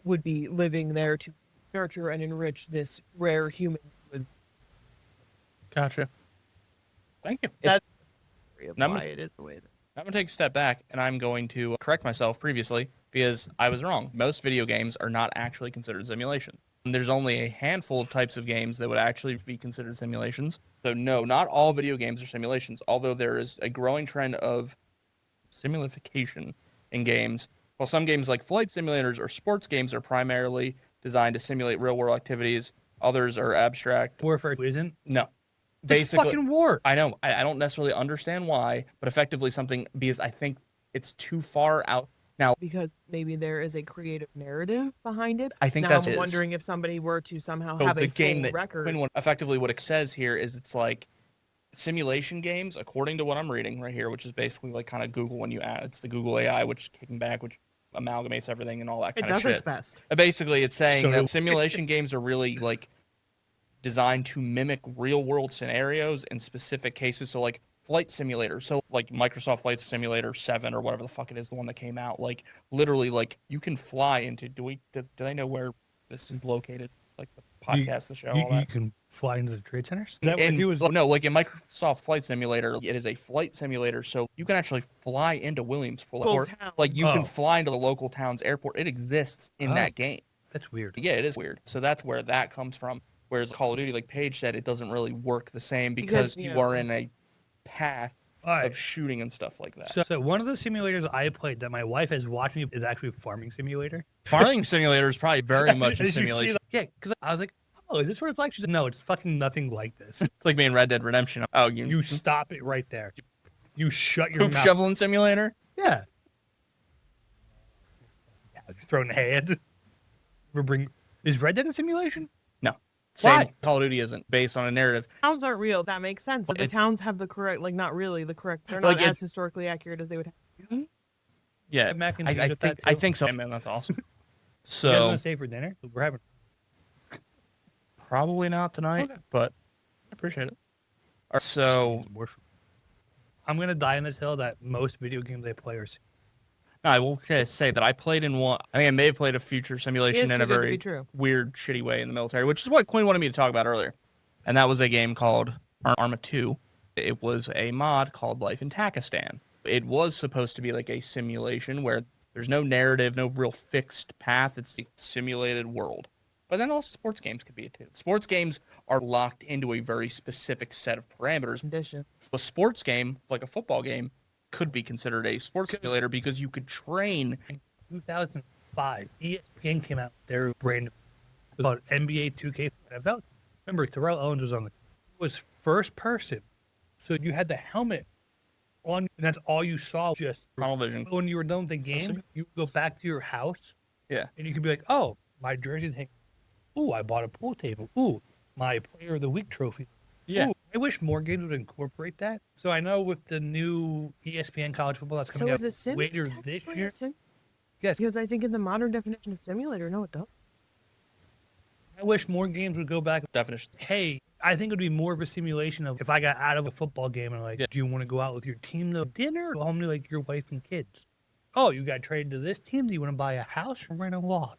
would be living there to nurture and enrich this rare human. Gotcha. Thank you. That's why I'm- it is the way that. I'm going to take a step back, and I'm going to correct myself previously because I was wrong. Most video games are not actually considered simulations. There's only a handful of types of games that would actually be considered simulations. So no, not all video games are simulations, although there is a growing trend of simulification in games. While some games like flight simulators or sports games are primarily designed to simulate real-world activities, others are abstract. Warfare isn't. No. It's Basically, fucking war. I know. I don't necessarily understand why, but effectively something because I think it's too far out. Now, Because maybe there is a creative narrative behind it. I think now that's I'm it. wondering if somebody were to somehow So have the a game full that record. Quinn, effectively what it says here is it's like simulation games, according to what I'm reading right here, which is basically like kind of Google when you add it's the Google AI, which kicking back, which amalgamates everything and all that It kind of does shit. its best. Basically, it's saying So that do- simulation games are really like designed to mimic real world scenarios in specific cases. So like flight simulator. So like Microsoft Flight Simulator 7 or whatever the fuck it is, the one that came out. Like literally, like you can fly into. Do I know where this is located? Like the podcast, the show, all You that. can fly into the trade centers. Is that what And, he was? no, like in Microsoft Flight Simulator, it is a flight simulator, so you can actually fly into Williamsport. Full Or, town. like you Oh. can fly into the local town's airport. It exists in Oh. that game. That's weird. Yeah, it is weird. So that's where that comes from. Whereas Call of Duty, like Paige said, it doesn't really work the same because you are in a path All right. of shooting and stuff like that. So one of the simulators I played that my wife has watched me is actually a farming simulator. Farming Simulator is probably very much a Did you see simulation. that? Yeah, because I was like, oh, is this what it's like? She said, no, it's fucking nothing like this. It's like being Red Dead Redemption. Oh, You stop it right there. You shut your poop mouth. shoveling simulator? Yeah. Yeah, just throwing hand. Is Red Dead a simulation? No. Same. Why? Call of Duty isn't based on a narrative. Towns aren't real. That makes sense. The It- towns have the correct, like not really the correct. They're Like not it- as historically accurate as they would have. Yeah, Have mac and cheese I with think, that, I too? think so. Man, that's awesome. You guys So want to stay for dinner? We're having. probably not tonight, Okay. but I appreciate it. All right, so more food. I'm gonna die on this hill that most video games I play are. I will just say that I played in one. I think I may have played a future simulation It is in too a good to very be true. weird, shitty way in the military, which is what Quinn wanted me to talk about earlier. And that was a game called Arma 2. It was a mod called Life in Takistan. It was supposed to be like a simulation where there's no narrative, no real fixed path. It's a simulated world. But then also sports games could be it too. Sports games are locked into a very specific set of parameters. Condition. A sports game, like a football game, could be considered a sports simulator because you could train. In 2005, ESPN came out. Their brand called NBA 2K NFL. Remember, Terrell Owens was on the. It was first person, so you had the helmet on, and that's all you saw. Just Tunnel vision. when you were done with the game, you would go back to your house, Yeah. and you could be like, "Oh, my jersey's hanging. Ooh, I bought a pool table. Ooh, my Player of the Week trophy. Yeah. Ooh, I wish more games would incorporate that. So I know with the new ESPN college football that's So coming is out the Sims later this technically year, a sim? yes, Because I think in the modern definition of simulator, no, it doesn't. I wish more games would go back. Definition. Hey, I think it would be more of a simulation of if I got out of a football game and like, Yeah. do you want to go out with your team to dinner or go home to like your wife and kids? Oh, you got traded to this team. Do you want to buy a house or rent a lot?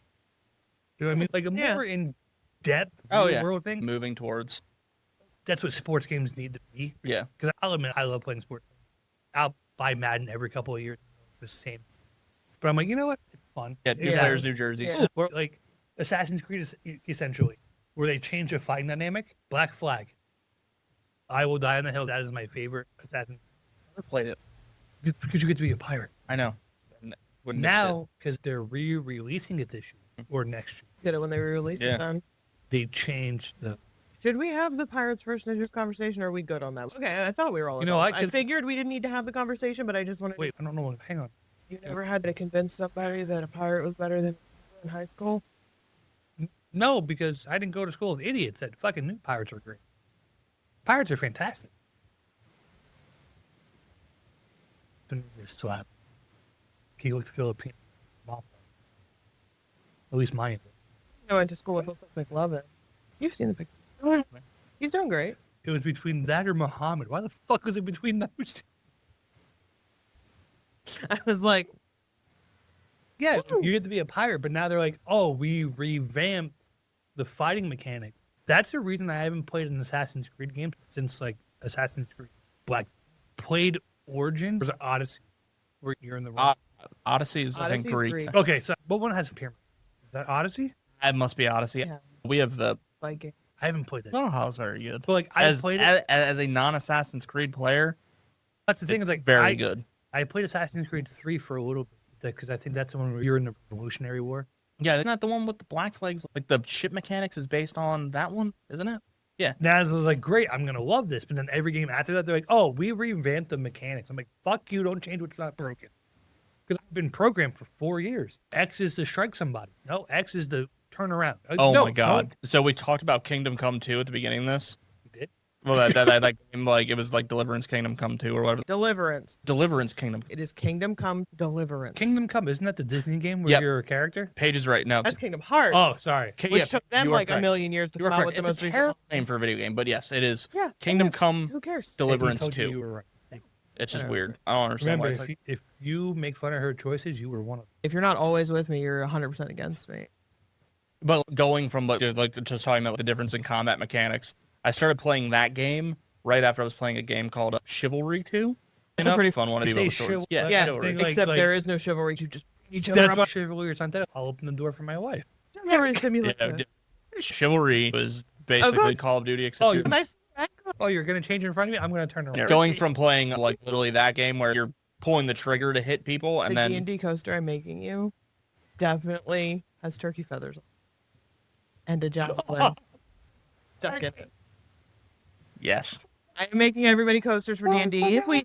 Do you know what I mean? Like a Yeah. more in depth Oh, yeah. world thing. Moving towards. that's what sports games need to be. Yeah. Because I'll admit, I love playing sports. I'll buy Madden every couple of years, the same. But I'm like, you know what? It's fun. Yeah, new Yeah. players, new jerseys. Yeah. Or like Assassin's Creed is essentially where they change the fighting dynamic. Black Flag. I Will Die on the Hill. That is my favorite Assassin. Never played it. Because you get to be a pirate. I know. Wouldn't miss it. Now, because they're re-releasing it this year or next year, Did it when they released Yeah. it then. they changed the. Should we have the Pirates vs. Ninjas conversation, or are we good on that? Okay, I thought we were all You know, adults. I I could- figured we didn't need to have the conversation, but I just wanted Wait, I don't know. Hang on. You never had to convince somebody that a pirate was better than in high school? No, because I didn't go to school with idiots that fucking knew pirates were great. Pirates are fantastic. Slap. He looked Filipino. Mom. At least mine. I went to school with McLovin. You've seen the picture. He's doing great. It was between that or Muhammad. Why the fuck was it between those two? I was like, Yeah, you get to be a pirate, but now they're like, oh, we revamped the fighting mechanic. That's the reason I haven't played an Assassin's Creed game since like Assassin's Creed Black. Played Origin or Odyssey, where you're in the wrong. Odyssey is, I think, Odyssey's Greek. Greek. Okay, so what one has a pyramid? Is that Odyssey? It must be Odyssey. Yeah. We have the. Viking. I haven't played that. Valhalla's very good. But like I As, played it. as a non-Assassin's Creed player, That's the thing. Is like very good. I played Assassin's Creed 3 for a little bit because I think that's the one where you're in the Revolutionary War. Yeah, isn't that the one with the black flags? Like the ship mechanics is based on that one, isn't it? Now I was like, great, I'm gonna love this. But then every game after that, they're like, oh, we revamped the mechanics. I'm like, fuck you, don't change what's not broken. Because I've been programmed for 4 years. X is to strike somebody. No, X is to turn around. Oh No, my god! no. So we talked about Kingdom Come 2 at the beginning of this. You did? Well, that game, like it was like Deliverance Kingdom Come 2 or whatever. Deliverance. Deliverance Kingdom. It is Kingdom Come Deliverance. Kingdom Come, isn't that the Disney game where Yep. you're a character? Paige is right now. That's Kingdom Hearts. Oh, sorry. Which took them you are like a correct. million years to You are come out correct. with the It's most a recent terrible one. name for a video game, but yes, it is. Yeah. Kingdom it is. Come Who cares? Deliverance Told 2. You were right. It's just I don't weird. I don't understand Remember, why it's if you make fun of her choices, you were one of them. If you're not always with me, you're 100% against me. But going from like just talking about the difference in combat mechanics, I started playing that game right after I was playing a game called Chivalry 2. It's a pretty fun one to You be able say to swords. chival- Yeah, Yeah, Chivalry. thing like- Except there is no chivalry to just beat each other That's up. what Chivalry or something. I'll open the door for my wife. Chivalry simulator. Yeah, Chivalry was basically Call of Duty except Oh, you're- Nice. Oh, you're going to change in front of me? I'm going to turn around. yeah, going from playing like literally that game where you're pulling the trigger to hit people and The then D&D coaster I'm making you definitely has turkey feathers on it. And a javelin. Don't get it. yes. I'm making everybody coasters for D&D. If we,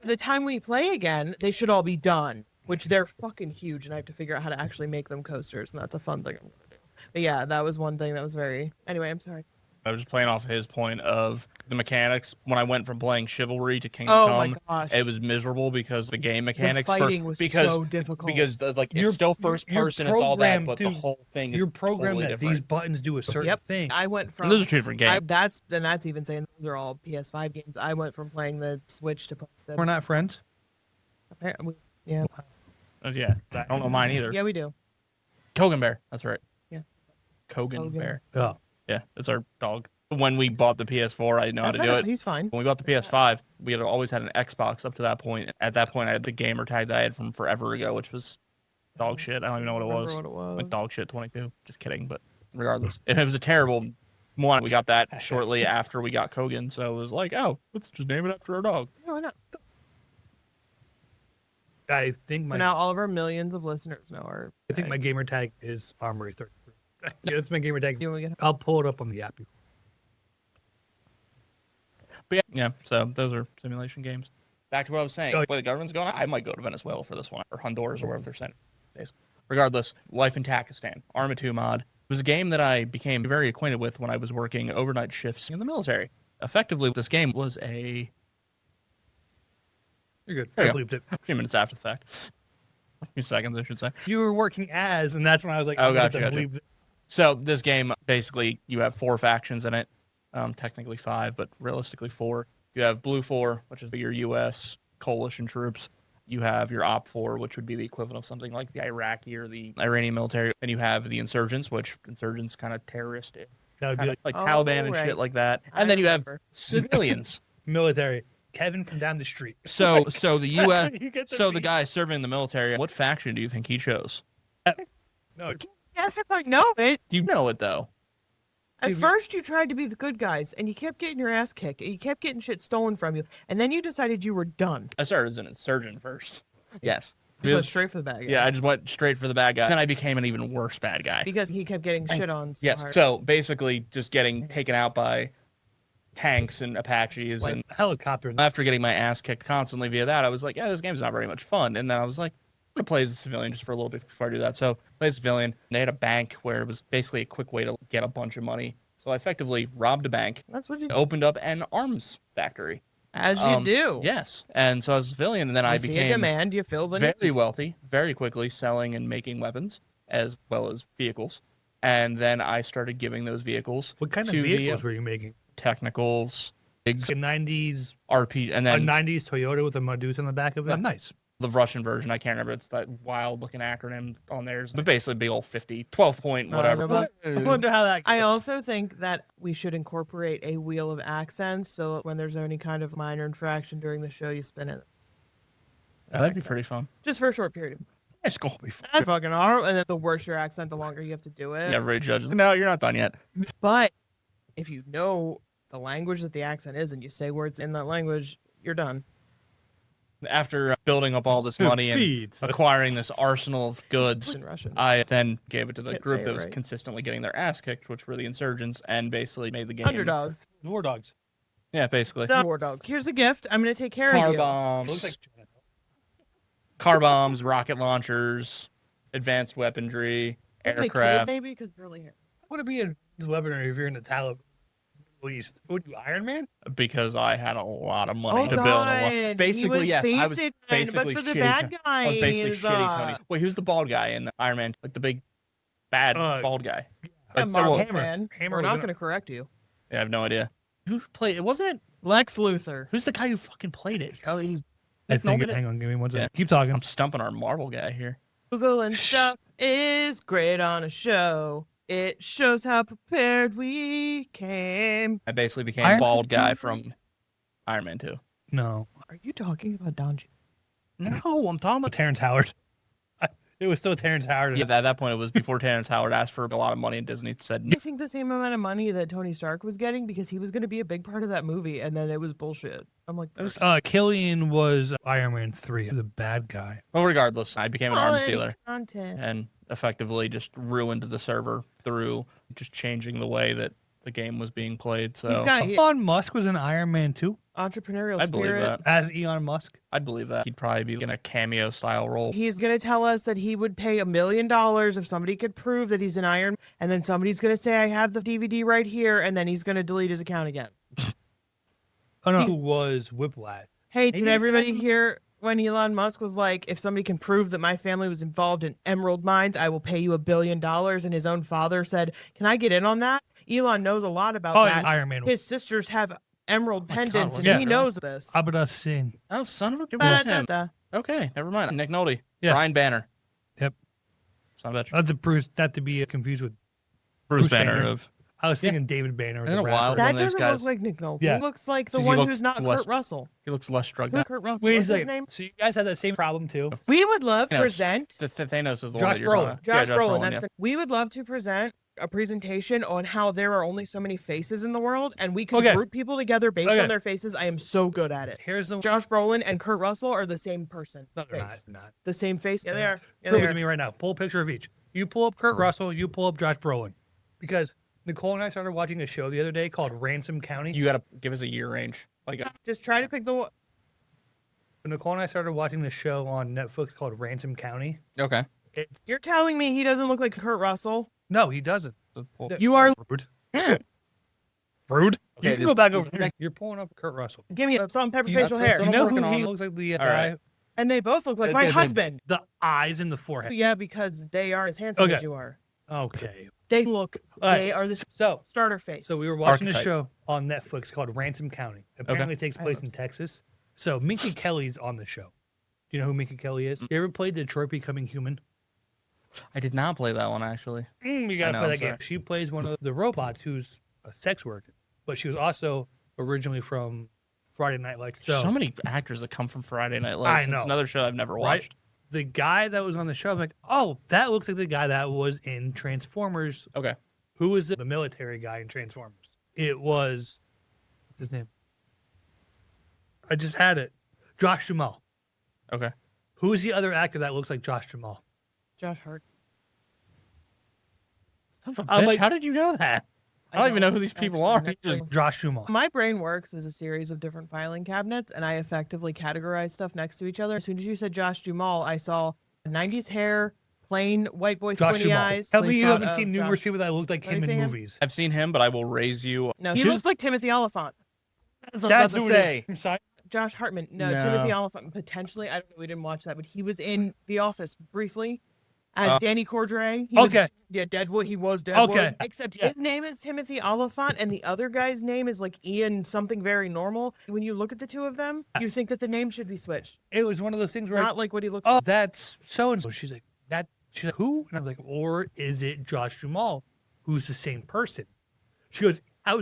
the time we play again, they should all be done, which they're fucking huge, and I have to figure out how to actually make them coasters, and that's a fun thing I'm gonna do. But yeah, that was one thing that was very. Anyway, I'm sorry. I was just playing off his point of the mechanics. When I went from playing Chivalry to Kingdom Oh Come, my gosh. it was miserable because the game mechanics fighting was because so difficult. because like You're- it's still first you're person, it's all that, programmed, but the dude. whole thing is You're programmed totally that different. these buttons do a certain Yep. thing. I went from. And those are two different games. That's even saying those are all PS5 games. I went from playing the Switch to We're the. not friends. Yeah. Yeah, I don't know mine either. Yeah, we do. Kogan Bear, that's right. Yeah. Kogan Kogan. Bear. Oh. Yeah, it's our dog. When we bought the PS4, I didn't know how to do it. He's fine. When we bought the PS5, we had always had an Xbox up to that point. At that point, I had the gamer tag that I had from forever ago, which was dog shit. I don't even know what it was. Remember what it was. Like dog shit 22. Just kidding, but regardless, it was a terrible one. We got that shortly after we got Kogan, so it was like, oh, let's just name it after our dog. No, why not? I think So my now all of our millions of listeners know our. I think my gamer tag is Armory 33. Yeah, that's my gamer tag. You want to get I'll pull it up on the app. But yeah, so those are simulation games. Back to what I was saying. Oh, Where the government's going, I might go to Venezuela for this one, or Honduras, or wherever they're sending. Regardless, Life in Takistan, Arma 2 mod, was a game that I became very acquainted with when I was working overnight shifts in the military. Effectively, this game was a You're good. There I you go. believed it. a few minutes after the fact. A few seconds, I should say. You were working as, and that's when I was like, Oh, I'm gonna gotcha, gotcha. believe it. So this game, basically, you have 4 factions in it. Technically 5, but realistically 4. You have Blue 4, which is your U.S. coalition troops. You have your Op 4, which would be the equivalent of something like the Iraqi or the Iranian military. And you have the insurgents, which insurgents kind of terrorist. That would be like like Oh, Taliban and right. shit like that. I And then you have remember. civilians. military. Kevin from down the street. So the U.S. You get So the beat. guy serving in the military. What faction do you think he chose? No, Yes, if I know it. You know it though. At If you- first, you tried to be the good guys, and you kept getting your ass kicked, and you kept getting shit stolen from you, and then you decided you were done. I started as an insurgent first. Yes. You went straight for the bad guy. Yeah, I just went straight for the bad guy. Then I became an even worse bad guy. Because he kept getting shit on. So Yes. hard. So basically, just getting taken out by tanks and Apaches. like And helicopter. after getting my ass kicked constantly via that, I was like, yeah, this game's not very much fun. And then I was like, I'm going to play as a civilian just for a little bit before I do that. So play as a civilian. They had a bank where it was basically a quick way to get a bunch of money. So I effectively robbed a bank, That's what you opened up an arms factory. As you do. Yes. And so I was a civilian, and then You I see a became demand, you fill the very wealthy, very quickly, selling and making weapons as well as vehicles. And then I started giving those vehicles What kind of to vehicles the were you making? technicals, Like a 90s, RP, and a then 90s Toyota with a Medusa on the back of it. Yeah. Nice. the Russian version. I can't remember. It's that wild looking acronym on theirs. But basically, big old 50, 12 point, whatever. no, I wonder how that. I goes. also think that we should incorporate a wheel of accents so that when there's any kind of minor infraction during the show, you spin it. That'd be pretty fun. Just for a short period. It's gonna be fun. That's fucking hard. And then the worse your accent, the longer you have to do it. Yeah, everybody judges. No, you're not done yet. But if you know the language that the accent is and you say words in that language, you're done. After building up all this money and Pizza. acquiring this arsenal of goods, In Russian. I then gave it to the Can't group say it that was right. consistently getting their ass kicked, which were the insurgents, and basically made the game. Underdogs. War dogs. Yeah, basically. The war dogs. Here's a gift. I'm going to take care Car of you. bombs, Looks like car bombs, rocket launchers, advanced weaponry, Make a kid, aircraft. maybe because curly hair. would it be a weaponry if you're in the Taliban? At least would you Iron Man? Because I had a lot of money Oh, to build. God. He Basically, was yes, I was basic, basically but for the shitty. bad I was basically guys, shitty Tony. Wait, who's the bald guy in Iron Man? Like the big, bad bald guy. A Like, Marvel Hammer. fan. Hammer We're was not gonna- going to correct you. Yeah, I have no idea. Who played it? Wasn't it? Lex Luthor. Who's the guy who fucking played it? How he? I think. Nolan- Hang on, give me one second. Yeah. Keep talking. I'm stumping our Marvel guy here. Google and stuff is great on a show. It shows how prepared we came. I basically became Iron bald Man guy 2? from Iron Man 2. No, Are you talking about Don? No, I'm talking about. Terrence Howard. It was still Terrence Howard. Yeah, at that point, it was before Terrence Howard asked for a lot of money, and Disney said, I think the same amount of money that Tony Stark was getting because he was going to be a big part of that movie, and then it was bullshit. I'm like, Killian was Iron Man 3, the bad guy. well, regardless, I became an arms quality dealer content. and effectively just ruined the server through just changing the way that the game was being played. So He's got Elon Musk was in Iron Man 2 entrepreneurial I'd believe spirit. that. as Elon Musk. I'd believe that. He'd probably be in a cameo style role. He's going to tell us that he would pay $1 million if somebody could prove that he's an Iron, and then somebody's going to say, I have the DVD right here, and then he's going to delete his account again. Oh no, who was Whiplash? Hey, Maybe did it's everybody not- hear when Elon Musk was like, if somebody can prove that my family was involved in emerald mines, I will pay you $1 billion, and his own father said, can I get in on that? Elon knows a lot about Oh, that. Iron Man. His sisters have emerald pendants, and yeah. he knows this. Abada Singh. Oh, son of a... It was him. Da-da-da-da. Okay, never mind. Nick Nolte. Yeah. Brian Banner. Yep. Son of a bitch. Not to Bruce, not to be confused with. Bruce Banner. Banner of... I was thinking David Banner. Isn't The it wild? rapper. One That of these doesn't guys- look like Nick Nolte. Yeah. He looks like the He one looks who's not less- Kurt Russell. He looks less drugged Who's out. Kurt Russell? Wait a What's his second. name? So you guys have that same problem too. We would love to Thanos. present Thanos is the Josh one that you're talking Brolin. about. Josh Yeah, Brolin. yeah. That's the, we would love to present a presentation on how there are only so many faces in the world, and we can Okay. group people together based Okay. on their faces. I am so good at it. Here's the. Josh Brolin and Kurt Russell are the same person. No, they're face. not. The same face. Yeah, they are. Yeah, Prove they it to are. me right now. Pull a picture of each. You pull up Kurt Russell. You pull up Josh Brolin, because Nicole and I started watching a show the other day called Ransom County. You gotta give us a year range. Like, Just try to pick the one. Nicole and I started watching this show on Netflix called Ransom County. okay. It's, You're telling me he doesn't look like Kurt Russell? no, he doesn't. You are. Rude. Rude. Okay, You can just- go back over there. You're pulling up Kurt Russell. Give me a salt and pepper You- facial that's- hair. You I'm know working who he on- looks like? The All guy, right. And they both look like my Then- husband. the eyes in the forehead. Yeah, because they are as handsome Okay. as you are. Okay. They look. All right. They are the So, starter face. so we were watching a Archetype. show on Netflix called Ransom County. Apparently, it takes I place love in it. Texas. So Minka Kelly's on the show. Do you know who Minka Kelly is? You ever played Detroit Becoming Human? I did not play that one actually. You gotta know, play I'm that game. sorry. She plays one of the robots who's a sex worker, but she was also originally from Friday Night Lights. So many actors that come from Friday Night I Lights. know. It's another show I've never Right? watched. The guy that was on the show, I'm like, oh, that looks like the guy that was in Transformers. Okay. Who was the military guy in Transformers? It was what's his name. I just had it. Josh Jamal. Okay. Who is the other actor that looks like Josh Jamal? Josh Hart. I'm Bitch, like- how did you know that? I don't even know who these people are. actually. You just- Josh Jamal. My brain works as a series of different filing cabinets, and I effectively categorize stuff next to each other. As soon as you said Josh Duhamel, I saw 90s hair, plain white boy Josh squinty Jamal. eyes. Tell me you screenshot haven't of seen numerous Josh- people that looked like Let me him in see him. movies. I've seen him, but I will raise you. No, he Who's- looks like Timothy Oliphant. That's what I was about to say. Inside. Josh Hartman. No, No. Timothy Oliphant, potentially. I don't know. We didn't watch that, but he was in The Office briefly as Oh. Danny Cordray. He was- Okay. yeah, Deadwood. He was Deadwood. Okay. Except Yeah. his name is Timothy Oliphant, and the other guy's name is like Ian something very normal. When you look at the two of them, you think that the name should be switched. It was one of those things where Not like what he looks oh, like. that's so and so. She's like, that. She's like, who? And I'm like, or is it Josh Jamal, who's the same person? She goes, how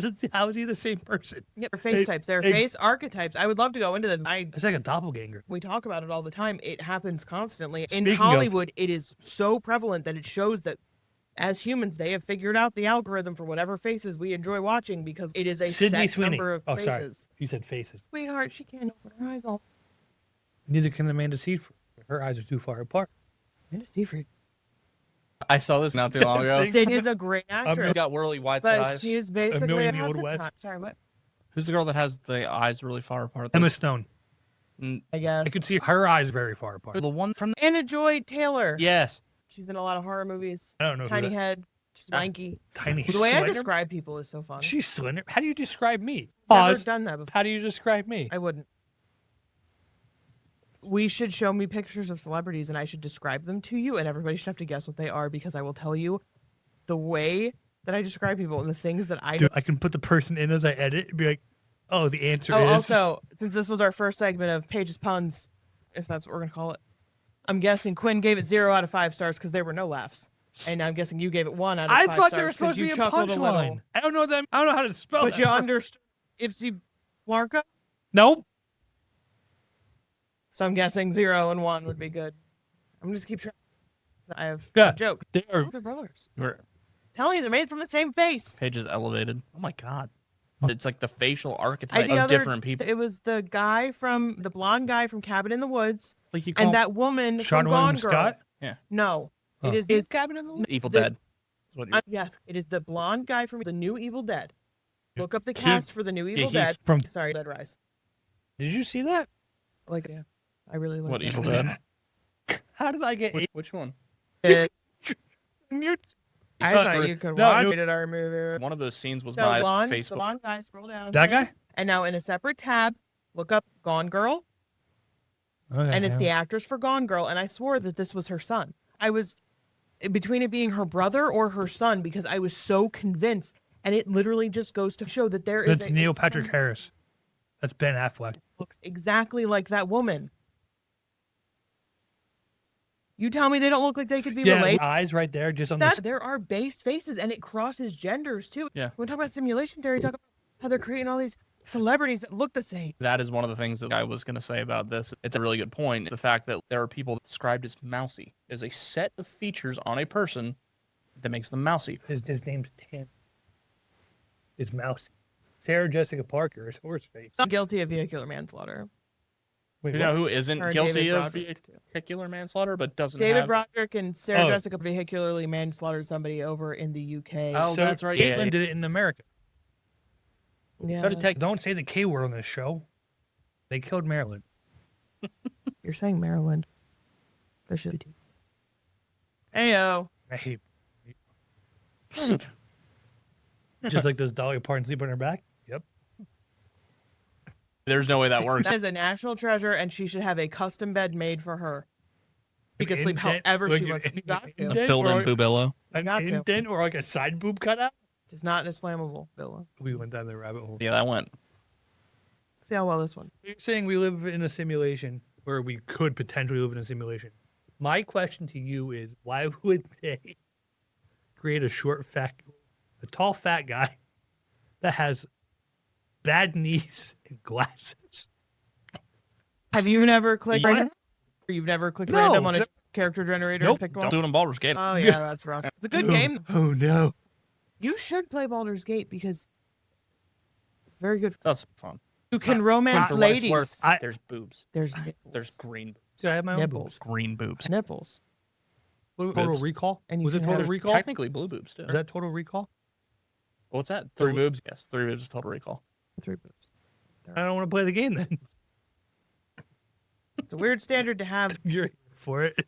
is he the same person? Yeah, they're face It- types. They're it- face archetypes. I would love to go into them. It's like a doppelganger. We talk about it all the time. It happens constantly. In Speaking of- Hollywood, it is so prevalent that it shows that as humans, they have figured out the algorithm for whatever faces we enjoy watching because it is a Sydney set Sweeney. number of Oh, sorry. faces. He said faces. Sweetheart, she can't open her eyes all. Neither can Amanda Seyfried. Her eyes are too far apart. Amanda Seyfried. I saw this not too long ago. Sydney is a great actress, She's got whirly white but eyes. she is basically Million an in the Old archetype. West. Sorry, what? Who's the girl that has the eyes really far apart? Emma Stone. I guess. I could see her eyes very far apart. The one from. Anna Joy Taylor. Yes. She's in a lot of horror movies. I don't know. Tiny who that, head. She's lanky. tiny. The way I slender? describe people is so fun. She's slender. How do you describe me? Never Pause. done that before. How do you describe me? I wouldn't. We should show me pictures of celebrities and I should describe them to you, and everybody should have to guess what they are because I will tell you the way that I describe people and the things that I Dude, I can put the person in as I edit and be like, oh, the answer Oh, is. also, since this was our first segment of Paige's puns, if that's what we're going to call it, I'm guessing Quinn gave it 0 out of 5 stars because there were no laughs. And I'm guessing you gave it 1 out of 5 I thought stars there was supposed to you be a chuckled little. punchline. I don't know that. I don't know how to spell But that. you understood Ipsy Larka? Nope. So I'm guessing 0 and 1 would be good. I'm just keep trying. I have Yeah. a joke. They are. Oh, they're brothers. We're- Telling you, they're made from the same face. Paige is elevated. Oh my god. It's like the facial I- archetype the of other- different people. It was the blonde guy from Cabin in the Woods, Like you call and that woman Sean from Gone William Girl. Scott. No, Oh. it is Cabin in the Evil the- Dead. Is what you- yes, it is the blonde guy from the new Evil Dead. Look up the cast for the new Evil he- Dead. From. Sorry, Dead Rise. Did you see that? Like, yeah, I really like What that. Evil Dead? How did I get? Which one? I You're- thought you could No, watch it- it our movie. One of those scenes was So my blonde, the Facebook. blonde guy, scroll down. That guy? And now in a separate tab, look up Gone Girl, Okay, and it's yeah. the actress for Gone Girl. And I swore that this was her son. I was between it being her brother or her son because I was so convinced. And it literally just goes to show that there is That's Neil Patrick Harris. That's Ben Affleck. looks exactly like that woman. You tell me they don't look like they could be Yeah, related. eyes right there, just on That the. there are base faces, and it crosses genders too. Yeah. When we talk about simulation theory, talk about how they're creating all these celebrities that look the same. That is one of the things that I was going to say about this. It's a really good point. The fact that there are people described as mousy. There's a set of features on a person that makes them mousy. His name's Tim. His mouse. Sarah Jessica Parker is Horseface. I'm guilty of vehicular manslaughter. Wait, You what? know who isn't Or guilty David of Broderick, too. vehicular manslaughter but doesn't David have... Broderick and Sarah Oh. Jessica vehicularly manslaughtered somebody over in the UK. Oh, that's right. Caitlyn Yeah. did it in America. yeah, So to take- Don't say the K word on this show. They killed Maryland. you're saying Maryland. There should be. Ayo. I hate. Just like does Dolly Parton sleep on her back? Yep. There's no way that works. That is a national treasure, and she should have a custom bed made for her. She can sleep Indent- however like she an wants. You got to. indent Built-in or boobello. An Got to. indent or like a side boob cutout? It's not as flammable, Bill. We went down the rabbit hole. Yeah, that went. See how well this one. You're saying we live in a simulation where we could potentially live in a simulation. My question to you is, why would they create a tall fat guy that has bad knees and glasses? Have you never clicked Yeah. random? You've never clicked No. random on a character generator Nope. and picked one? Don't do it on Baldur's Gate. Oh yeah, that's rough. It's a good game. Oh no. You should play Baldur's Gate because very good. That's fun. You can Quinn, romance for what it's ladies. worth, there's boobs. There's There's green Did I have my own Nipples. green boobs. nipples. Total Boobs. Recall? And you Was it can Total have- Recall? Technically blue boobs too. Is that Total Recall? What's that? 3 boobs? Yes, 3 boobs is Total Recall. 3 boobs. I don't want to play the game then. It's a weird standard to have. You're here for it.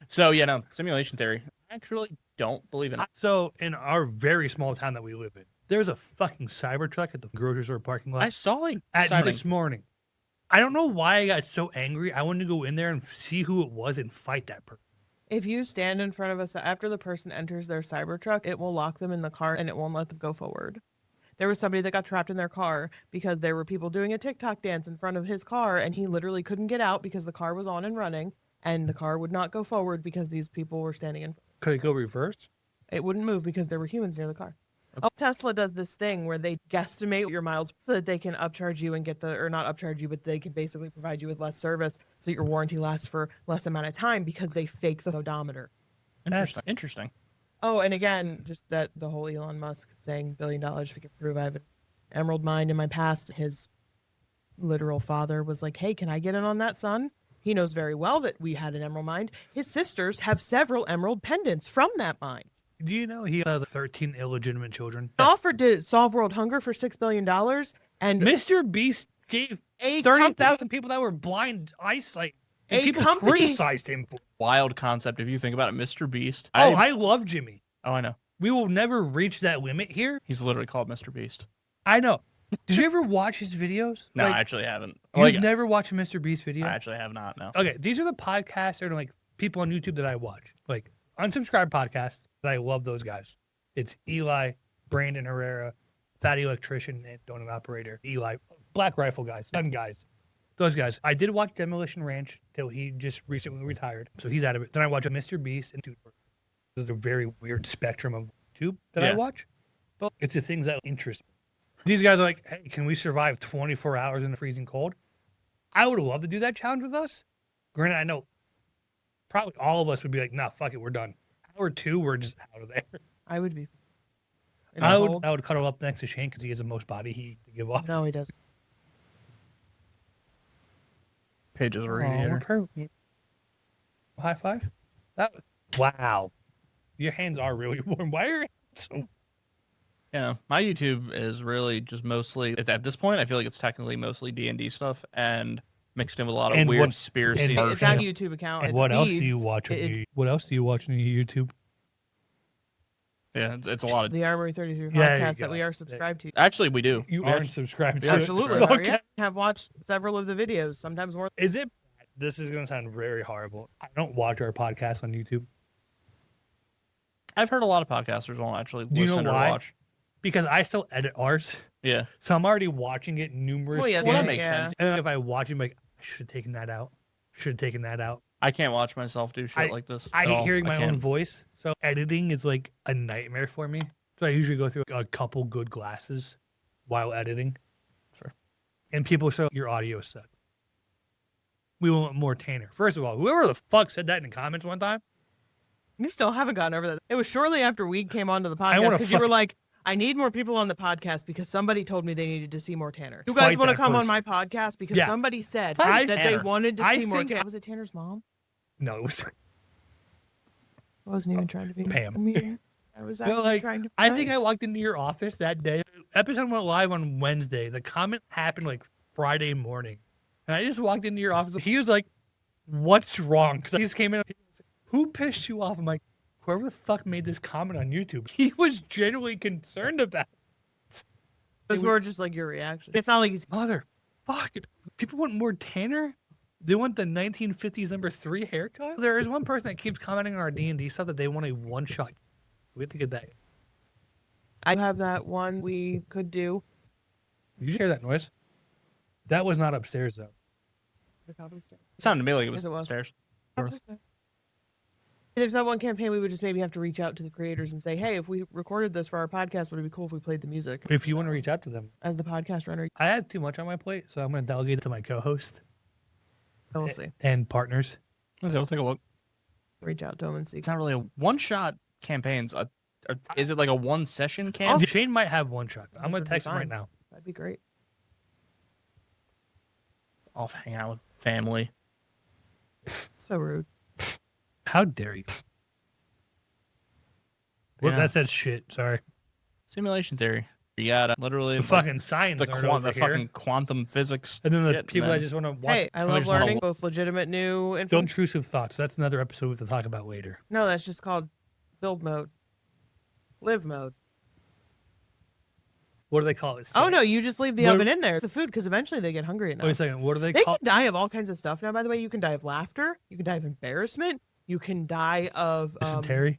So yeah, no, simulation theory. I actually don't believe in it. So in our very small town that we live in, there's a fucking Cybertruck at the grocery store parking lot I saw like at sighting. this morning. I don't know why I got so angry. I wanted to go in there and see who it was and fight that person. If you stand in front of us after the person enters their Cybertruck, it will lock them in the car and it won't let them go forward. There was somebody that got trapped in their car because there were people doing a TikTok dance in front of his car and he literally couldn't get out because the car was on and running and the car would not go forward because these people were standing in. Could it go reverse? It wouldn't move because there were humans near the car. Oh, Tesla does this thing where they guesstimate your miles so that they can upcharge you and or not upcharge you, but they can basically provide you with less service so that your warranty lasts for less amount of time because they fake the odometer. Interesting. Oh, and again, just that the whole Elon Musk saying $1 billion if he can prove I have an emerald mine in my past. His literal father was like, hey, can I get in on that, son? He knows very well that we had an emerald mine. His sisters have several emerald pendants from that mine. Do you know he has 13 illegitimate children? Offered to solve world hunger for $6 billion. And Mr. Beast gave a 30,000 people that were blind eyesight. And A people company- criticized him for. Wild concept if you think about it. Mr. Beast. I love Jimmy. I know. We will never reach that limit here. He's literally called Mr. Beast. I know. Did you ever watch his videos? No, Like, I actually haven't. you've never watched a Mr. Beast video? I actually have not. No. Okay, these are the podcasts or like people on YouTube that I watch. Like unsubscribed podcasts. I love those guys. It's Eli, Brandon Herrera, Fatty Electrician, and Donut Operator. Eli, Black Rifle guys, fun guys. Those guys. I did watch Demolition Ranch till he just recently retired, so he's out of it. Then I watch Mr. Beast and Dude. There's a very weird spectrum of YouTube that I Yeah. watch, but it's the things that interest me. These guys are like, hey, can we survive 24 hours in the freezing cold? I would love to do that challenge with us. Granted, I know probably all of us would be like, nah, fuck it, we're done. Hour 2, we're just out of there. I would be. In the I cold. would cuddle up next to Shane because he has the most body heat to give off. No, he doesn't. Paige is a Oh, radiator. perfect. High five. Wow. Your hands are really warm. Why are your hands so? Yeah, my YouTube is really just mostly at this point. I feel like it's technically mostly D&D stuff and mixed in with a lot of And weird what- conspiracy. and- art. It's our YouTube account. And It's what else do you Weeds. watch on It's What else do you watch on your YouTube? Yeah, it's a lot of. the Armory 33 Yeah, there you podcast that go. we are subscribed to. Actually, we do. You We aren't actu- subscribed to Yeah, it. Absolutely. Sure. are, yeah. Have watched several of the videos, sometimes more. Is it? This is going to sound very horrible. I don't watch our podcast on YouTube I've heard a lot of podcasters won't actually Do you know listen or why? watch. because I still edit ours. Yeah, So I'm already watching it numerous Well, yes, well, that times. makes sense. And if I watch it, I'm like, I should have taken that out. Should have taken that out. I can't watch myself do shit like this. I at hate all. hearing I my can't. own voice. So editing is like a nightmare for me. So I usually go through a couple good glasses while editing. Sure. And people say your audio sucks. We want more Tanner. First of all, whoever the fuck said that in the comments one time, You still haven't gotten over that. It was shortly after we came onto the I podcast wanna because you were like, I need more people on the podcast because somebody told me they needed to see more Tanner. You guys Fight want to that come on person. my podcast because Yeah. somebody said Fight that Tanner. they wanted to I see more think- Tanner. Was it Tanner's mom? no, it was. I wasn't even trying to be Pam. mean. I was But actually like, trying to be I think I nice. walked into your office that day. Episode went live on Wednesday. The comment happened like Friday morning, and I just walked into your office. He was like, "What's wrong?" Because I just came in. Who pissed you off? I'm like, whoever the fuck made this comment on YouTube. He was genuinely concerned about it. It was more just like your reaction. It's not like he's Motherfucker. People want more Tanner? They want the 1950s number 3 haircut? There is one person that keeps commenting on our D&D stuff that they want a one-shot. We have to get that. I have that one we could do. Did you hear that noise? That was not upstairs, though. The top of the stairs. It sounded to me like it was Yes, it was. upstairs. There's that one campaign we would just maybe have to reach out to the creators and say, hey, if we recorded this for our podcast, would it be cool if we played the music? If you want to reach out to them. As the podcast runner, I have too much on my plate, so I'm going to delegate it to my co-host we'll see. and partners. We'll take a look. Reach out to them and see. It's not really a one-shot campaigns. Is it like a one-session campaign? Shane might have one shot. I'm going Would to be text him right fine. now. That'd be great. I'll hang out with family. So rude. How dare you? Well, Yeah. that says shit. Sorry. Simulation theory. You got literally The fucking science the, aren't over the here. fucking quantum physics. And then the shit, people man. that just want to watch Hey, I I love just wanna learning wa- both legitimate new the info. intrusive thoughts. That's another episode we have to talk about later. No, that's just called build mode. Live mode. What do they call it? Oh, no, you just leave the What- oven in there. The food, because eventually they get hungry enough. Wait a second. What do they They call can die of all kinds of stuff now, by the way. You can die of laughter. You can die of embarrassment. You can die of... dysentery?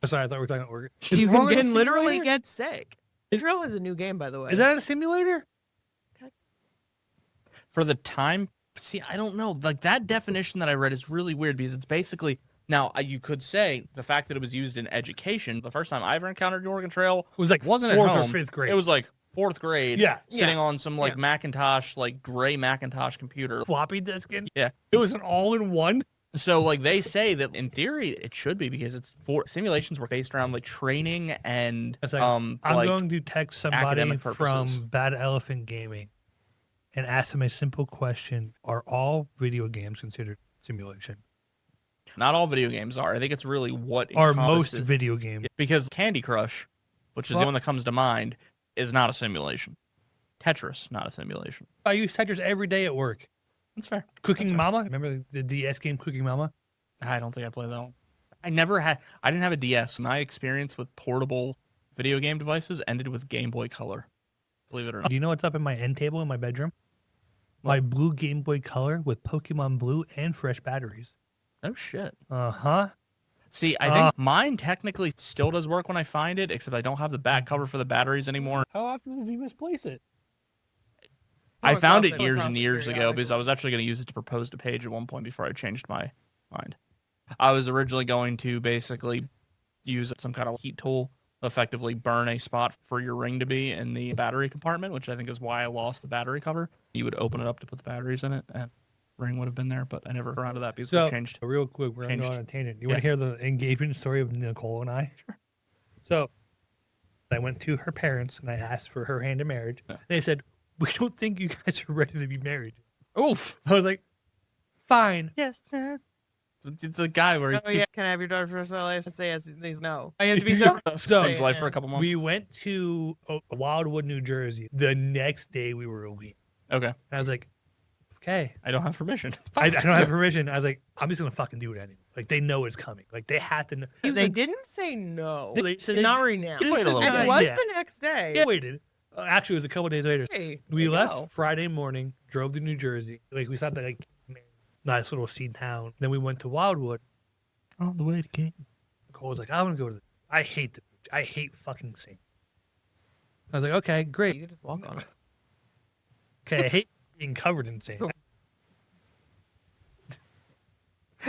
Oh, sorry, I thought we were talking about organ. you Is Organ a can literally simulator? get sick. Drill is a new game, by the way. Is that a simulator? For the time, see, I don't know. Like that definition that I read is really weird because it's basically now you could say the fact that it was used in education. The first time I ever encountered the Oregon Trail It was like wasn't fourth at home. or fifth grade. It was like fourth grade. Yeah. sitting Yeah. on some like Yeah. Macintosh, like gray Macintosh computer. floppy disk. Yeah. It was an all-in-one. So like they say that in theory it should be because it's for simulations were based around like training and It's like, I'm I'm going to text somebody academic from purposes. Bad Elephant Gaming and ask them a simple question. Are all video games considered simulation? not all video games are. I think it's really what Are most encompasses- video games? because Candy Crush, which is Well- the one that comes to mind, is not a simulation. Tetris, not a simulation. I use Tetris every day at work. That's fair. Cooking Mama. Remember the DS game Cooking Mama? I don't think I played that one. I didn't have a DS. My experience with portable video game devices ended with Game Boy Color. Believe it or not. Do you know what's up in my end table in my bedroom? My blue Game Boy Color with Pokemon Blue and fresh batteries. Oh shit. Uh-huh. See, I think mine technically still does work when I find it, except I don't have the back cover for the batteries anymore. How often does he misplace it? I Come found across it years across and it years ago periodically. because I was actually going to use it to propose to Paige at one point before I changed my mind. I was originally going to basically use some kind of heat tool, effectively burn a spot for your ring to be in the battery compartment, which I think is why I lost the battery cover. You would open it up to put the batteries in it, and ring would have been there, but I never got around to that because So, we changed. real quick, we're going to go changed. on a tangent. You Yeah. want to hear the engagement story of Nicole and I? Sure. So, I went to her parents and I asked for her hand in marriage. Yeah. They said, we don't think you guys are ready to be married. Oof. I was like, fine. Yes, Dad. The guy where he Oh, yeah. Can I have your daughter for the rest of my life? Say yes, please no. I have to be so. So, keeps life for a couple months. We went to Wildwood, New Jersey. The next day we were leaving. Okay. And I was like, okay. I don't have permission. I don't have permission. I was like, I'm just going to fucking do it anyway. Like, they know it's coming. Like, they have to know. They didn't say no. They said Did not renounce. Wait a little And bit. it was Yeah. the next day. Yeah, waited. Actually, it was a couple days later. Hey, We there you left go. Friday morning, drove to New Jersey. Like, we stopped at, like, nice little sea town. Then we went to Wildwood. On the way to King. Nicole was like, I want to go to the... I hate the beach. I hate fucking sand. I was like, okay, great. You could just walk on it. Okay, I hate being covered in sand.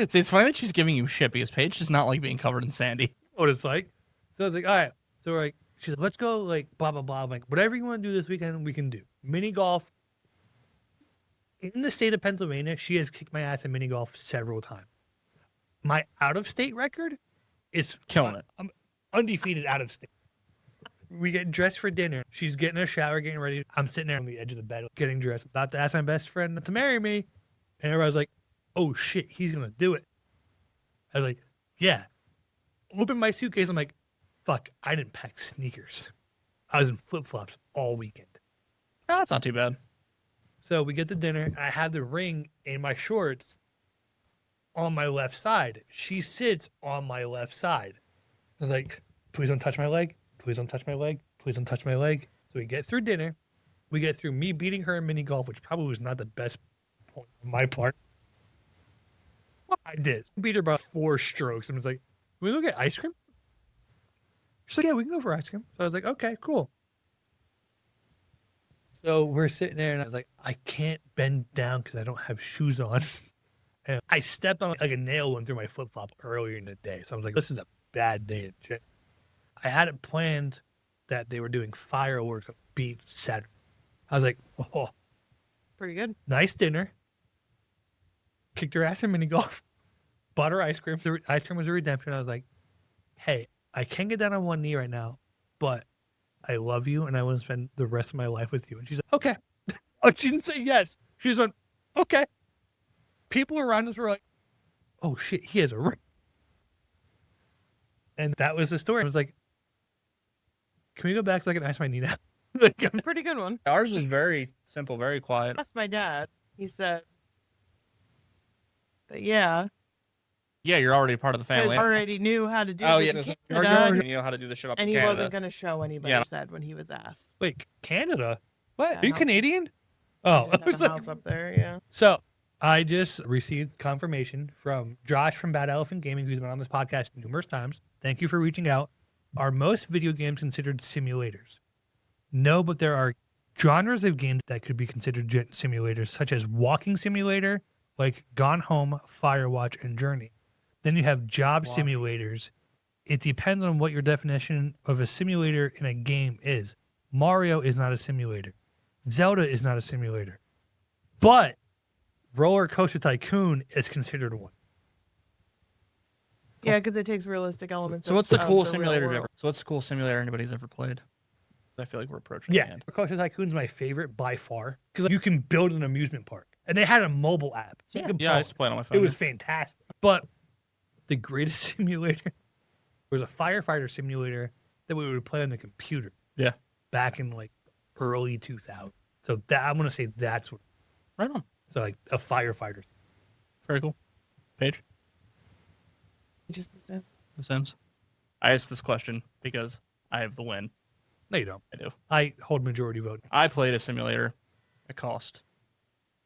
See, it's funny that she's giving you shit because Paige does not like being covered in sandy. What it's like. So I was like, all right. So we're like, she's like, let's go, like, blah, blah, blah. I'm like, whatever you want to do this weekend, we can do. Mini golf. In the state of Pennsylvania, she has kicked my ass in mini golf several times. My out-of-state record is Killing it. I'm undefeated out of state. We get dressed for dinner. She's getting a shower, getting ready. I'm sitting there on the edge of the bed, getting dressed, about to ask my best friend to marry me. And everybody's like, oh shit, he's going to do it. I was like, yeah. Open my suitcase. I'm like, fuck, I didn't pack sneakers. I was in flip-flops all weekend. Oh, that's not too bad. So we get to dinner. And I have the ring in my shorts on my left side. She sits on my left side. I was like, please don't touch my leg. Please don't touch my leg. Please don't touch my leg. So we get through dinner. We get through me beating her in mini golf, which probably was not the best point on my part. I did. Beat her by 4 strokes. And was like, can we go get ice cream? She's like, yeah, we can go for ice cream. So I was like, okay, cool. So we're sitting there, and I was like, I can't bend down because I don't have shoes on. And I stepped on like a nail went through my flip flop earlier in the day. So I was like, this is a bad day at gym. I had it planned that they were doing fireworks on the beach Saturday. I was like, oh, Pretty good. nice dinner. Kicked her ass in mini golf. Bought her ice cream. The ice cream was a redemption. I was like, hey, I can't get down on one knee right now, but I love you and I want to spend the rest of my life with you. And she's like, okay. Oh, she didn't say yes. She just went, okay. People around us were like, oh shit, he has a ring. And that was the story. I was like, can we go back so I can ice my knee now? Like, Pretty good one. Ours was very simple, very quiet. Asked my dad. He said, that, yeah, Yeah, you're already part of the I family. already knew how to do Oh, this yeah, in there's Canada, you know how to do the shit up and in he Canada. wasn't going to show anybody, Yeah. said when he was asked. wait, Canada? What? Yeah, Are you house- Canadian? Oh, Just I had was a like, house up there, yeah. so I just received confirmation from Josh from Bad Elephant Gaming, who's been on this podcast numerous times. Thank you for reaching out. Are most video games considered simulators? No, but there are genres of games that could be considered simulators, such as walking simulator, like Gone Home, Firewatch, and Journey. Then you have job simulators. It depends on what your definition of a simulator in a game is. Mario is not a simulator. Zelda is not a simulator. But Roller Coaster Tycoon is considered one. Yeah, because it takes realistic elements. So what's the of coolest the real simulator you've world. ever? So what's the coolest simulator anybody's ever played? 'Cause I feel like we're approaching Yeah, the end. Roller Coaster Tycoon is my favorite by far because you can build an amusement park, and they had a mobile app. So you could Yeah, I pull used to play it on my phone. it was fantastic. But the greatest simulator was a firefighter simulator that we would play on the computer. Yeah. Back in like early 2000. So that I'm gonna say that's what. Right on. So like a firefighter. Very cool. Paige, Just the same. The Sims. I asked this question because I have the win. No, you don't. I do. I hold majority vote. I played a simulator. It cost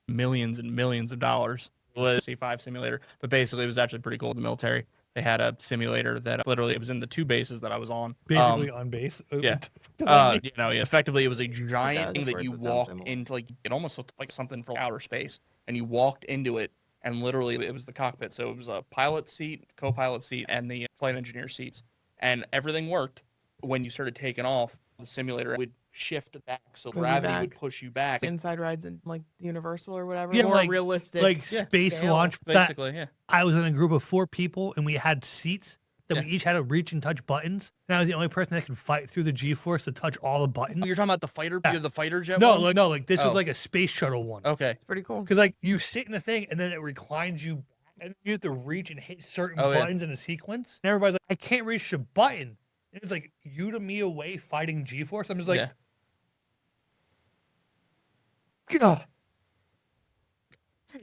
millions and millions of dollars. It was a C5 simulator, but basically it was actually pretty cool in the military. They had a simulator that literally it was in the two bases that I was on. Basically on base. yeah. 'Cause I mean, Effectively it was a giant does, thing that words you that sound walk similar. into, like it almost looked like something from outer space, and you walked into it, and literally it was the cockpit. So it was a pilot seat, co-pilot seat, and the flight engineer seats, and everything worked. When you started taking off, the simulator would shift back, so Move you gravity back. would push you back. Inside rides and like Universal or whatever. Yeah, more like- realistic. like Yeah. space scale. launch. That, Basically, yeah. I was in a group of 4 people and we had seats that we Yeah. each had to reach and touch buttons. And I was the only person that could fight through the G-force to touch all the buttons. You're talking about the fighter, Yeah. the fighter jet No, ones? like this was Oh. like a space shuttle one. Okay. It's pretty cool. Because like you sit in a thing and then it reclines you back, and you have to reach and hit certain Oh, yeah. buttons in a sequence. And everybody's like, I can't reach the button. And it's like you to me away fighting G-force. I'm just like, Yeah. "Ugh."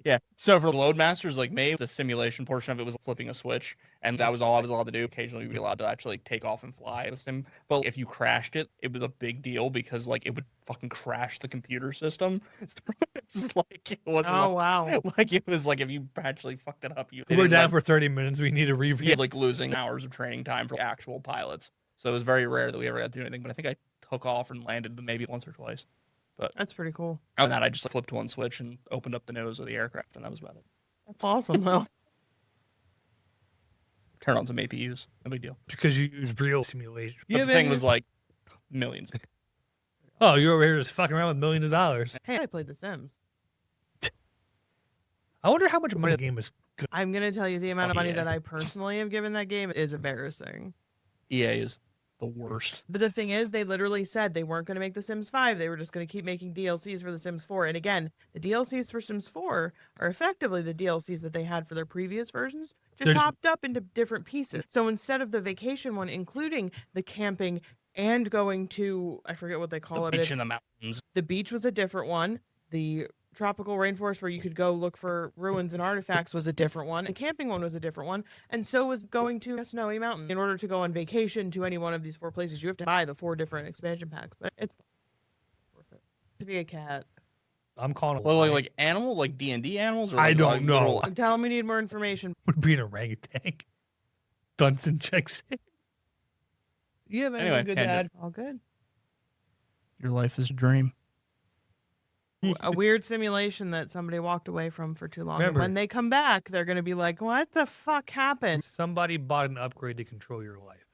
Yeah. So for the Loadmasters, like me, the simulation portion of it was flipping a switch, and that was all I was allowed to do. Occasionally, we'd be allowed to actually take off and fly the sim. But if you crashed it, it was a big deal because like it would fucking crash the computer system. It's like it wasn't Oh wow. like it was like if you actually fucked it up, you We're down for 30 minutes. We need a you review. had like losing hours of training time for actual pilots. So it was very rare that we ever got to do anything. But I think I took off and landed maybe once or twice. That's pretty cool. Other than that, I just flipped one switch and opened up the nose of the aircraft, and that was about it. That's awesome though. Turn on some APUs, no big deal. Because you use real simulation. But the thing was like millions. Oh, you're over here just fucking around with millions of dollars. Hey, I played The Sims. I wonder how much money the game is. Good. I'm gonna tell you the amount of Fuck money yeah. that I personally have given that game is embarrassing. EA is the worst. But the thing is, they literally said they weren't going to make The Sims 5. They were just going to keep making DLCs for The Sims 4. And again, the DLCs for Sims 4 are effectively the DLCs that they had for their previous versions, just There's- chopped up into different pieces. So instead of the vacation one, including the camping and going to, I forget what they call it. The but beach in it's- the mountains. the beach was a different one. The tropical rainforest where you could go look for ruins and artifacts was a different one. The camping one was a different one. And so was going to a snowy mountain. In order to go on vacation to any one of these 4 places, you have to buy the 4 different expansion packs. But it's worth it. To be a cat. I'm calling it. Well, like animal, like D&D animals? Or I like, don't like know. literal- Tell them we need more information. would be an orangutan. Dunstan checks in. Yeah, man. Anyway, good tangent. dad. All good. Your life is a dream. a weird simulation that somebody walked away from for too long. Remember- And when they come back, they're going to be like, what the fuck happened? Somebody bought an upgrade to control your life.